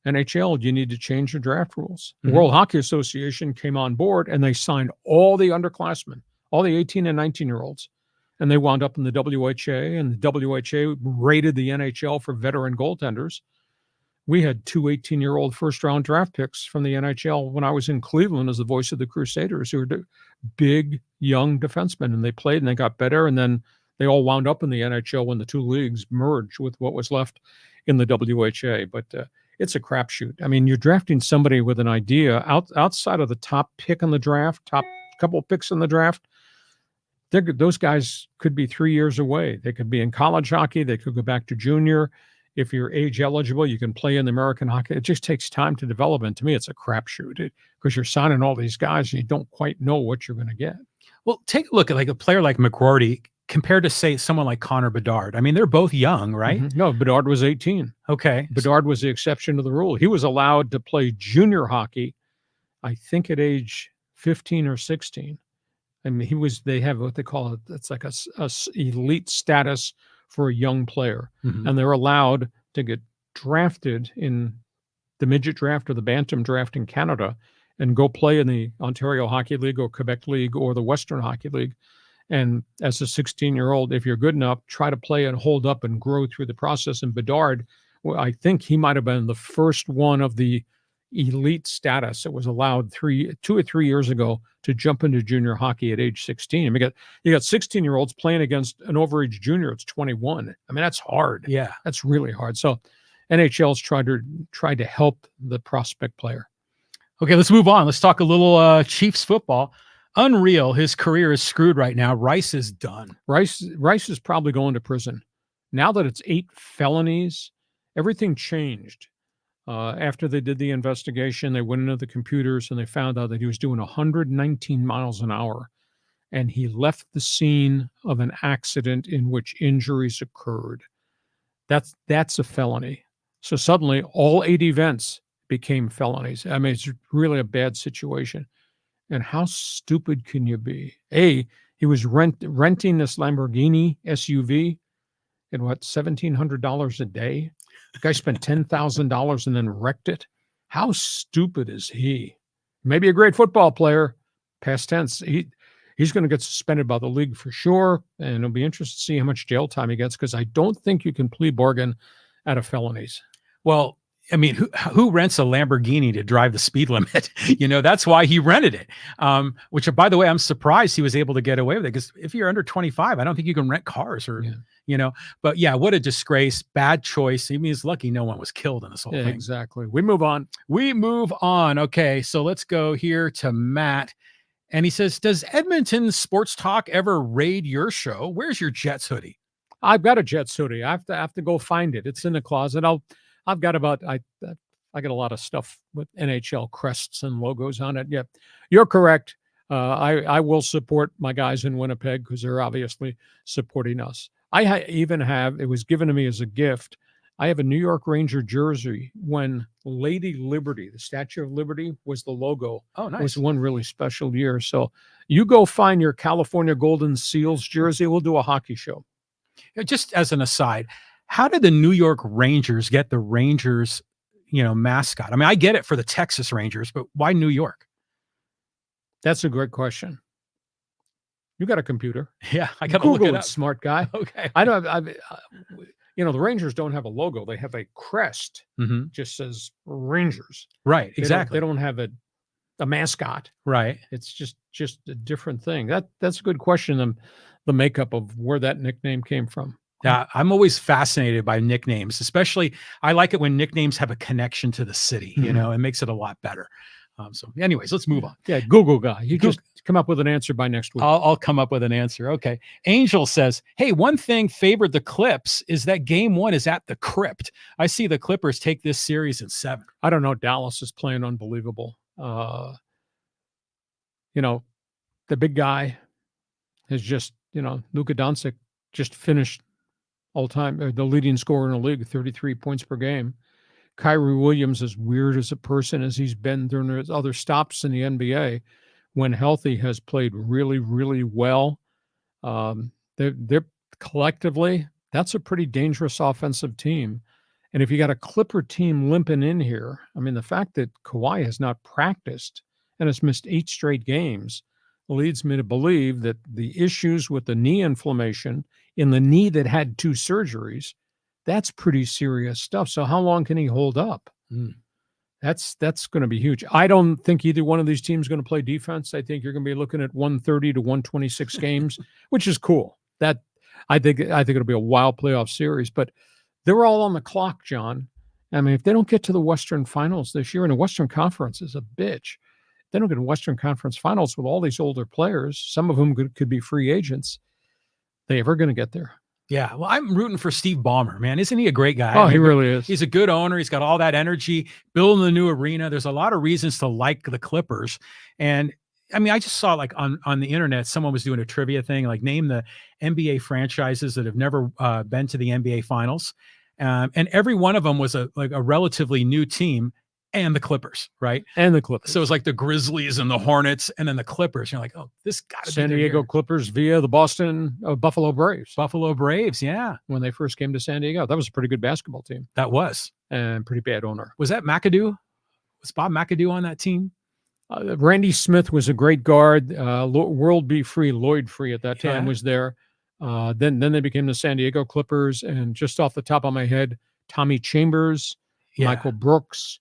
NHL, you need to change your draft rules. The World Hockey Association came on board, and they signed all the underclassmen, all the 18 and 19-year-olds. And they wound up in the WHA, and the WHA rated the NHL for veteran goaltenders. We had two 18-year-old first-round draft picks from the NHL when I was in Cleveland as the voice of the Crusaders, who were big, young defensemen, and they played and they got better, and then they all wound up in the NHL when the two leagues merged with what was left in the WHA. But it's a crapshoot. I mean, you're drafting somebody with an idea outside of the top pick in the draft, top couple picks in the draft. Those guys could be 3 years away. They could be in college hockey. They could go back to junior. If you're age eligible, you can play in the American hockey. It just takes time to develop. And to me, it's a crapshoot because you're signing all these guys and you don't quite know what you're going to get. Well, take a look at like a player like McGroarty compared to, say, someone like Connor Bedard. I mean, they're both young, right? Mm-hmm. No, Bedard was 18. Okay. Bedard was the exception to the rule. He was allowed to play junior hockey, I think at age 15 or 16. I mean, they have what they call it. It's like a elite status for a young player. And they're allowed to get drafted in the midget draft or the bantam draft in Canada and go play in the Ontario Hockey League or Quebec League or the Western Hockey League. And as a 16-year-old, if you're good enough, try to play and hold up and grow through the process. And Bedard, well, I think he might have been the first one of the elite status that was allowed 2 or 3 years ago to jump into junior hockey at age 16. I mean, you got 16-year-olds playing against an overage junior. It's 21. I mean, that's hard. Yeah, that's really hard. So NHL's tried to help the prospect player. Okay, let's move on. Let's talk a little Chiefs football. Unreal. His career is screwed right now. Rice is done. Rice is probably going to prison. Now that it's 8 felonies, everything changed. After they did the investigation, they went into the computers and they found out that he was doing 119 miles an hour. And he left the scene of an accident in which injuries occurred. That's a felony. So suddenly all 8 events became felonies. I mean, it's really a bad situation. And how stupid can you be? He was renting this Lamborghini SUV at what, $1,700 a day? The guy spent $10,000 and then wrecked it. How stupid is he? Maybe a great football player, past tense. He's going to get suspended by the league for sure, and it'll be interesting to see how much jail time he gets because I don't think you can plea bargain out of felonies. Well, I mean, who rents a Lamborghini to drive the speed limit? That's why he rented it. Which, by the way, I'm surprised he was able to get away with it because if you're under 25, I don't think you can rent cars or, But yeah, what a disgrace. Bad choice. I mean, he's lucky no one was killed in this whole thing. Exactly. We move on. Okay, so let's go here to Matt. And he says, does Edmonton Sports Talk ever raid your show? Where's your Jets hoodie? I've got a Jets hoodie. I have to go find it. It's in the closet. I've got I got a lot of stuff with NHL crests and logos on it. Yeah, you're correct. I will support my guys in Winnipeg because they're obviously supporting us. I even have, it was given to me as a gift. I have a New York Ranger jersey when Lady Liberty, the Statue of Liberty, was the logo. Oh, nice. It was one really special year. So you go find your California Golden Seals jersey. We'll do a hockey show. Just as an aside, how did the New York Rangers get the Rangers, mascot? I mean, I get it for the Texas Rangers, but why New York? That's a great question. You got a computer. Yeah, I got to look it up. Smart guy. Okay. I don't. The Rangers don't have a logo. They have a crest. Just says Rangers. Right. Exactly. They don't have a mascot. Right. It's just a different thing. That's a good question. The makeup of where that nickname came from. Yeah, I'm always fascinated by nicknames, especially I like it when nicknames have a connection to the city, it makes it a lot better. So anyways, let's move on. Yeah, Google guy. You just come up with an answer by next week. I'll come up with an answer. Okay. Angel says, hey, one thing favored the Clips is that game 1 is at the Crypt. I see the Clippers take this series in 7. I don't know. Dallas is playing unbelievable. The big guy has just, Luka Doncic just finished all-time, the leading scorer in the league, 33 points per game. Kyrie Williams, as weird as a person as he's been during his other stops in the NBA, when healthy, has played really, really well. They're collectively, that's a pretty dangerous offensive team. And if you got a Clipper team limping in here, I mean, the fact that Kawhi has not practiced and has missed 8 straight games leads me to believe that the issues with the knee inflammation in the knee that had 2 surgeries, that's pretty serious stuff. So how long can he hold up? That's going to be huge. I don't think either one of these teams is going to play defense. I think you're going to be looking at 130 to 126 games, which is cool. That I think it'll be a wild playoff series, but they're all on the clock, John. I mean, if they don't get to the Western Finals this year, and the Western Conference is a bitch, they don't get to Western Conference Finals with all these older players, some of whom could be free agents. They ever going to get there? Yeah, well, I'm rooting for Steve Ballmer, man. Isn't he a great guy? Oh, he really is. He's a good owner. He's got all that energy, building the new arena. There's a lot of reasons to like the Clippers. And I mean, I just saw like on the internet, someone was doing a trivia thing, like name the NBA franchises that have never been to the NBA Finals. And every one of them was a relatively new team. And the Clippers, right? And the Clippers. So it's like the Grizzlies and the Hornets and then the Clippers. You're like, oh, this got to be San Diego Clippers via the Buffalo Braves. Buffalo Braves, yeah. When they first came to San Diego. That was a pretty good basketball team. That was. And pretty bad owner. Was that McAdoo? Was Bob McAdoo on that team? Randy Smith was a great guard. World Be Free, Lloyd Free at that time was there. Then they became the San Diego Clippers. And just off the top of my head, Tommy Chambers, Michael Brooks,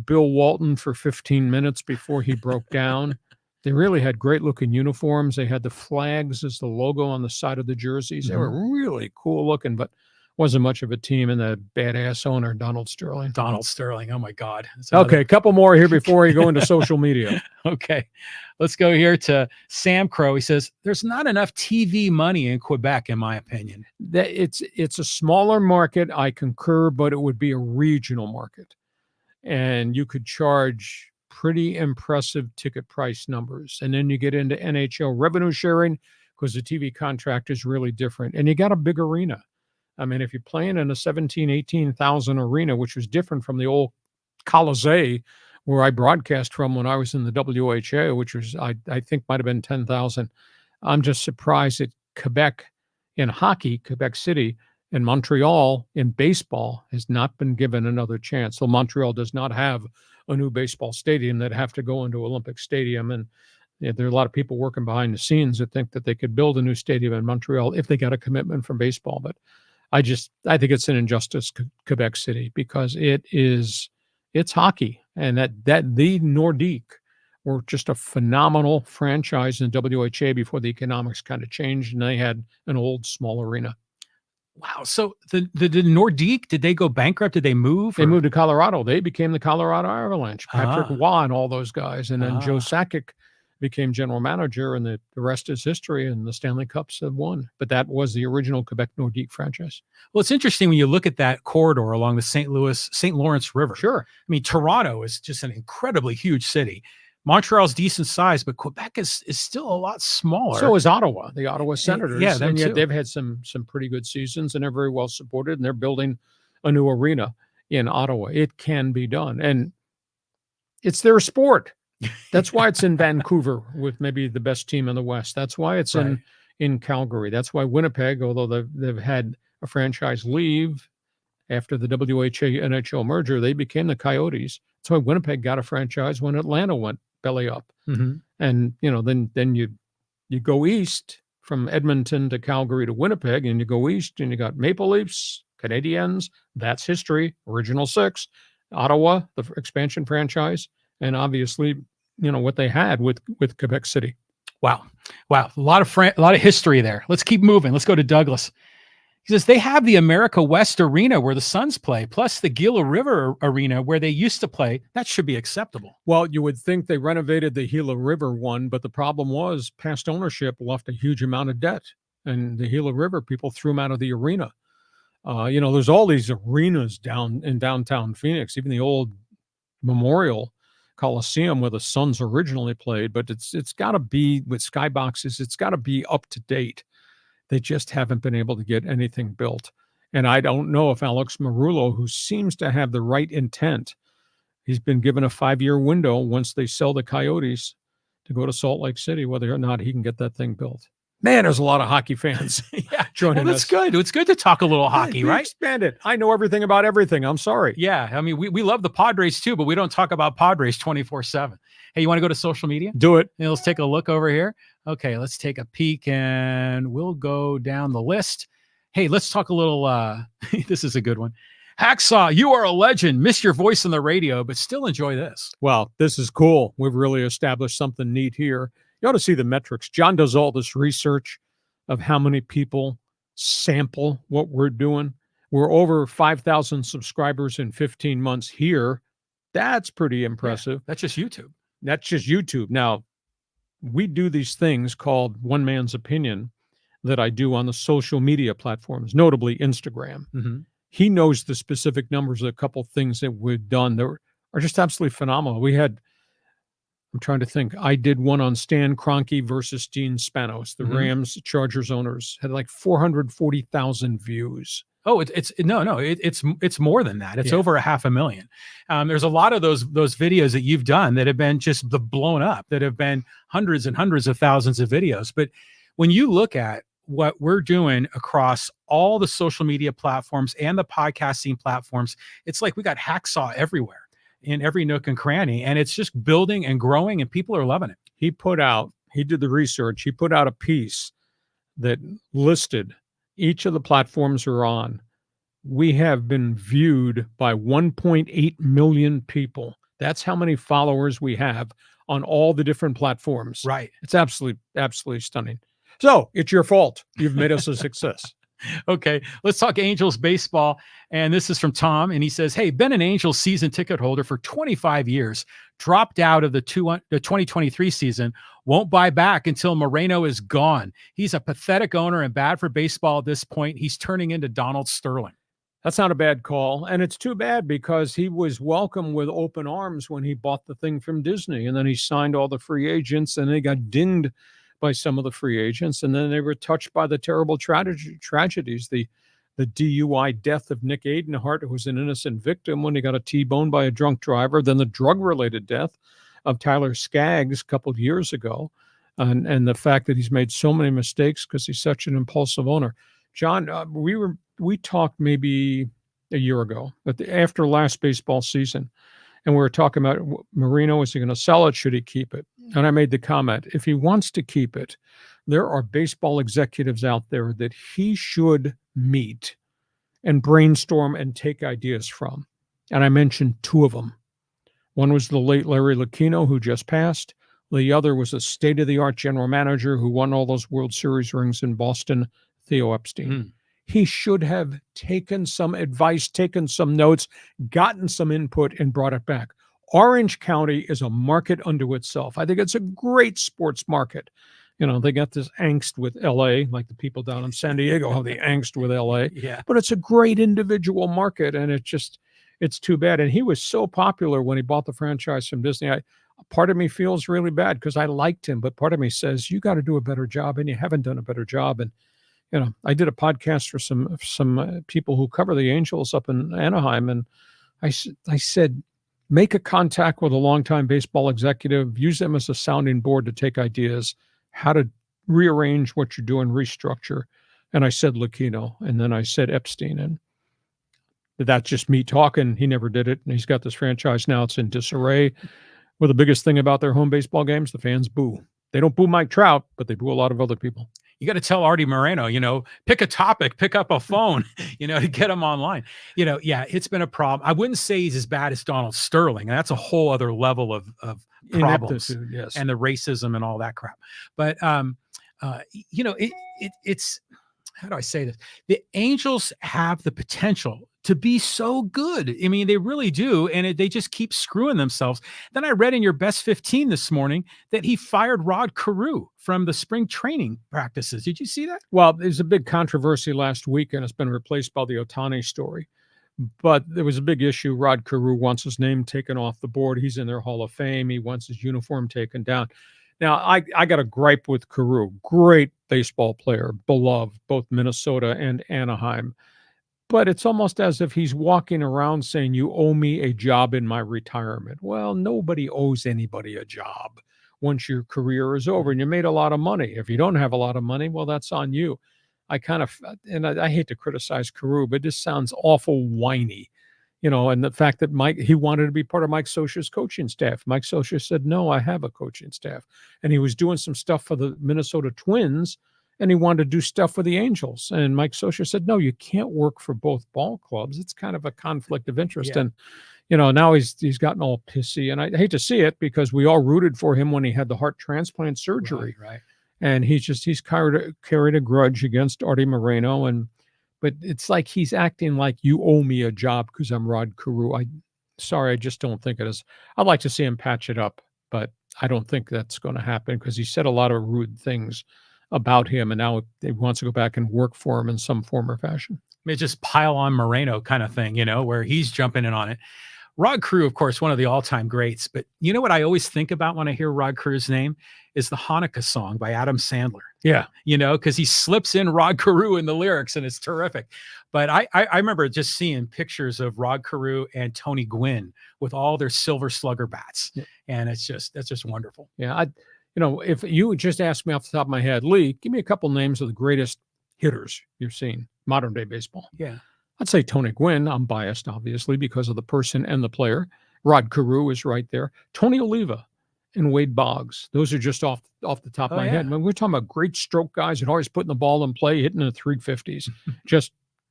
Bill Walton for 15 minutes before he broke down. They really had great looking uniforms. They had the flags as the logo on the side of the jerseys. They were really cool looking, but wasn't much of a team. And the badass owner, Donald Sterling. Oh my God. Okay, a couple more here before you go into social media. Okay, let's go here to Sam Crow. He says, there's not enough TV money in Quebec, in my opinion. It's a smaller market, I concur, but it would be a regional market. And you could charge pretty impressive ticket price numbers. And then you get into NHL revenue sharing because the TV contract is really different. And you got a big arena. I mean, if you're playing in a 17,000, 18,000 arena, which was different from the old Colisée where I broadcast from when I was in the WHO, which was, I think might have been 10,000. I'm just surprised that Quebec in hockey, Quebec City, and Montreal in baseball has not been given another chance. So Montreal does not have a new baseball stadium that have to go into Olympic Stadium. And there are a lot of people working behind the scenes that think that they could build a new stadium in Montreal if they got a commitment from baseball. But I think it's an injustice, Quebec City, because it's hockey. And that the Nordique were just a phenomenal franchise in WHA before the economics kind of changed and they had an old small arena. Wow. So the Nordique, did they go bankrupt? Did they move? They moved to Colorado. They became the Colorado Avalanche. Patrick Waugh and all those guys. And then Joe Sakic became general manager, and the rest is history, and the Stanley Cups have won. But that was the original Quebec Nordique franchise. Well, it's interesting when you look at that corridor along the St. Lawrence River. Sure. I mean, Toronto is just an incredibly huge city. Montreal's decent size, but Quebec is still a lot smaller. So is Ottawa, the Ottawa Senators. Yeah, and yet they've had some pretty good seasons, and they're very well supported, and they're building a new arena in Ottawa. It can be done, and it's their sport. That's why it's in Vancouver with maybe the best team in the West. That's why it's in Calgary. That's why Winnipeg, although they've had a franchise leave after the WHA-NHL merger, they became the Coyotes. That's why Winnipeg got a franchise when Atlanta went belly up. And then you go east from Edmonton to Calgary to Winnipeg, and you go east and you got Maple Leafs, Canadiens. That's history. Original 6, Ottawa, the expansion franchise, and obviously what they had with Quebec City. Wow, a lot of history there. Let's keep moving. Let's go to Douglas. He says they have the America West Arena where the Suns play, plus the Gila River Arena where they used to play. That should be acceptable. Well, you would think they renovated the Gila River one, but the problem was past ownership left a huge amount of debt. And the Gila River people threw them out of the arena. There's all these arenas down in downtown Phoenix, even the old Memorial Coliseum where the Suns originally played, but it's got to be with skyboxes. It's got to be up to date. They just haven't been able to get anything built. And I don't know if Alex Marullo, who seems to have the right intent, he's been given a 5-year window once they sell the Coyotes to go to Salt Lake City, whether or not he can get that thing built. Man, there's a lot of hockey fans joining that's us. good. It's good to talk a little hockey, right? Expand it. I know everything about everything. I'm sorry. Yeah. I mean, we love the Padres too, but we don't talk about Padres 24/7. Hey, you want to go to social media? Do it. Let's take a look over here. Okay, let's take a peek and we'll go down the list. Hey, let's talk a little, this is a good one. Hacksaw, you are a legend. Miss your voice on the radio, but still enjoy this. Well, this is cool. We've really established something neat here. You ought to see the metrics. John does all this research of how many people sample what we're doing. We're over 5,000 subscribers in 15 months here. That's pretty impressive. Yeah, that's just YouTube. That's just YouTube. Now, we do these things called One Man's Opinion that I do on the social media platforms, notably Instagram. Mm-hmm. He knows the specific numbers of a couple things that we've done that are just absolutely phenomenal. I'm trying to think. I did one on Stan Kroenke versus Dean Spanos, the Rams Chargers owners, had like 440,000 views. Oh, it's more than that. It's over 500,000. There's a lot of those videos that you've done that have been just blown up, that have been hundreds and hundreds of thousands of videos. But when you look at what we're doing across all the social media platforms and the podcasting platforms, it's like we got Hacksaw everywhere in every nook and cranny, and it's just building and growing, and people are loving it. He did the research. He put out a piece that listed each of the platforms we're on. We have been viewed by 1.8 million people. That's how many followers we have on all the different platforms. Right. It's absolutely stunning. So it's your fault. You've made us a success. Okay, let's talk Angels baseball. And this is from Tom. And he says, hey, been an Angels season ticket holder for 25 years, dropped out of the 2023 season, won't buy back until Moreno is gone. He's a pathetic owner and bad for baseball at this point. He's turning into Donald Sterling. That's not a bad call. And it's too bad because he was welcomed with open arms when he bought the thing from Disney. And then he signed all the free agents and they got dinged by some of the free agents, and then they were touched by the terrible tragedies, the DUI death of Nick Adenhart, who was an innocent victim when he got a T-bone by a drunk driver, then the drug-related death of Tyler Skaggs a couple of years ago, and the fact that he's made so many mistakes because he's such an impulsive owner. John, we talked maybe a year ago, but after last baseball season, and we were talking about Marino, is he going to sell it? Should he keep it? And I made the comment, if he wants to keep it, there are baseball executives out there that he should meet and brainstorm and take ideas from. And I mentioned two of them. One was the late Larry Lucchino, who just passed. The other was a state-of-the-art general manager who won all those World Series rings in Boston, Theo Epstein. He should have taken some advice, taken some notes, gotten some input, and brought it back. Orange County is a market unto itself. I think it's a great sports market. You know, they got this angst with LA, like the people down in San Diego have the angst with LA. Yeah. But it's a great individual market, and it's too bad. And he was so popular when he bought the franchise from Disney. Part of me feels really bad because I liked him, but part of me says, you got to do a better job, and you haven't done a better job. And you know, I did a podcast for some people who cover the Angels up in Anaheim, and I said, make a contact with a longtime baseball executive, use them as a sounding board to take ideas, how to rearrange what you're doing, restructure. And I said Lucchino, and then I said Epstein, and that's just me talking. He never did it, and he's got this franchise now. It's in disarray. Well, the biggest thing about their home baseball games, the fans boo. They don't boo Mike Trout, but they boo a lot of other people. You got to tell Artie Moreno, pick a topic, pick up a phone, to get him online. Yeah, it's been a problem. I wouldn't say he's as bad as Donald Sterling. That's a whole other level of problems, yes, and the racism and all that crap. But, it's how do I say this? The Angels have the potential to be so good. I mean, they really do. And they just keep screwing themselves. Then I read in your best 15 this morning that he fired Rod Carew from the spring training practices. Did you see that? Well, there's a big controversy last week, and it's been replaced by the Ohtani story. But there was a big issue. Rod Carew wants his name taken off the board. He's in their Hall of Fame. He wants his uniform taken down. Now, I got a gripe with Carew. Great baseball player, beloved, both Minnesota and Anaheim. But it's almost as if he's walking around saying, you owe me a job in my retirement. Well, nobody owes anybody a job once your career is over and you made a lot of money. If you don't have a lot of money, well, that's on you. I hate to criticize Carew, but this sounds awful whiny, and the fact that he wanted to be part of Mike Scioscia's coaching staff. Mike Scioscia said, no, I have a coaching staff. And he was doing some stuff for the Minnesota Twins, and he wanted to do stuff for the Angels. And Mike Scioscia said, no, you can't work for both ball clubs. It's kind of a conflict of interest. Yeah. And, now he's gotten all pissy. And I hate to see it because we all rooted for him when he had the heart transplant surgery. Right. And he's carried a grudge against Artie Moreno. But it's like he's acting like you owe me a job because I'm Rod Carew. I just don't think it is. I'd like to see him patch it up, but I don't think that's going to happen because he said a lot of rude things about him, and now he wants to go back and work for him in some form or fashion. It's just pile on Moreno kind of thing, where he's jumping in on it. Rod Carew, of course, one of the all-time greats. But you know what I always think about when I hear Rod Carew's name is the Hanukkah song by Adam Sandler. Yeah. Because he slips in Rod Carew in the lyrics, and it's terrific. But I remember just seeing pictures of Rod Carew and Tony Gwynn with all their silver slugger bats. Yeah. And that's just wonderful. Yeah. If you just asked me off the top of my head, Lee, give me a couple names of the greatest hitters you've seen, modern day baseball. Yeah. I'd say Tony Gwynn. I'm biased, obviously, because of the person and the player. Rod Carew is right there. Tony Oliva and Wade Boggs. Those are just off the top of my head. I mean, we're talking about great stroke guys and always putting the ball in play, hitting in the 350s.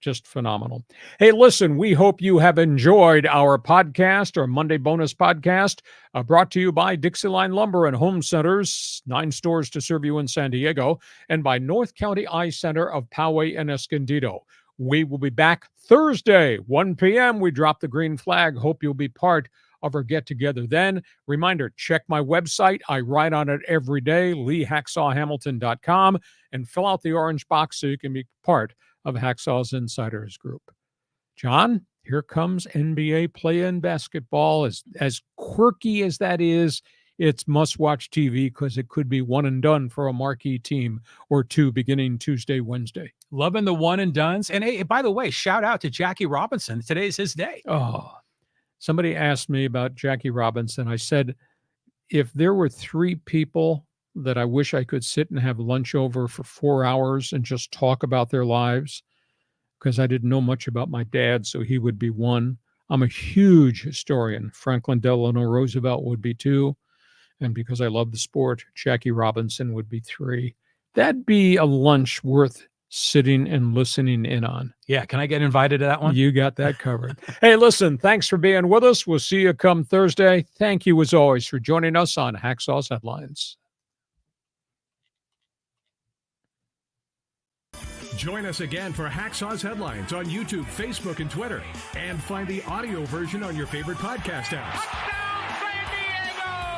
Just phenomenal. Hey, listen, we hope you have enjoyed our podcast, our Monday bonus podcast, brought to you by DIXIELINE Lumber and Home Centers, 9 stores to serve you in San Diego, and by North County Eye Center of Poway and Escondido. We will be back Thursday, 1 p.m. We drop the green flag. Hope you'll be part of our get-together then. Reminder, check my website. I write on it every day, LeeHacksawHamilton.com, and fill out the orange box so you can be part of Hacksaw's Insiders Group. John, here comes NBA play-in basketball. As quirky as that is, it's must-watch TV because it could be one and done for a marquee team or two beginning Tuesday, Wednesday. Loving the one and dones. And hey, by the way, shout out to Jackie Robinson. Today's his day. Oh, somebody asked me about Jackie Robinson. I said, if there were 3 people that I wish I could sit and have lunch over for 4 hours and just talk about their lives, because I didn't know much about my dad, so he would be one. I'm a huge historian. Franklin Delano Roosevelt would be 2. And because I love the sport, Jackie Robinson would be 3. That'd be a lunch worth sitting and listening in on. Yeah, can I get invited to that one? You got that covered. Hey, listen, thanks for being with us. We'll see you come Thursday. Thank you, as always, for joining us on Hacksaw's Headlines. Join us again for Hacksaw's Headlines on YouTube, Facebook, and Twitter. And find the audio version on your favorite podcast apps.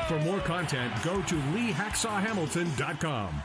For more content, go to LeeHacksawHamilton.com.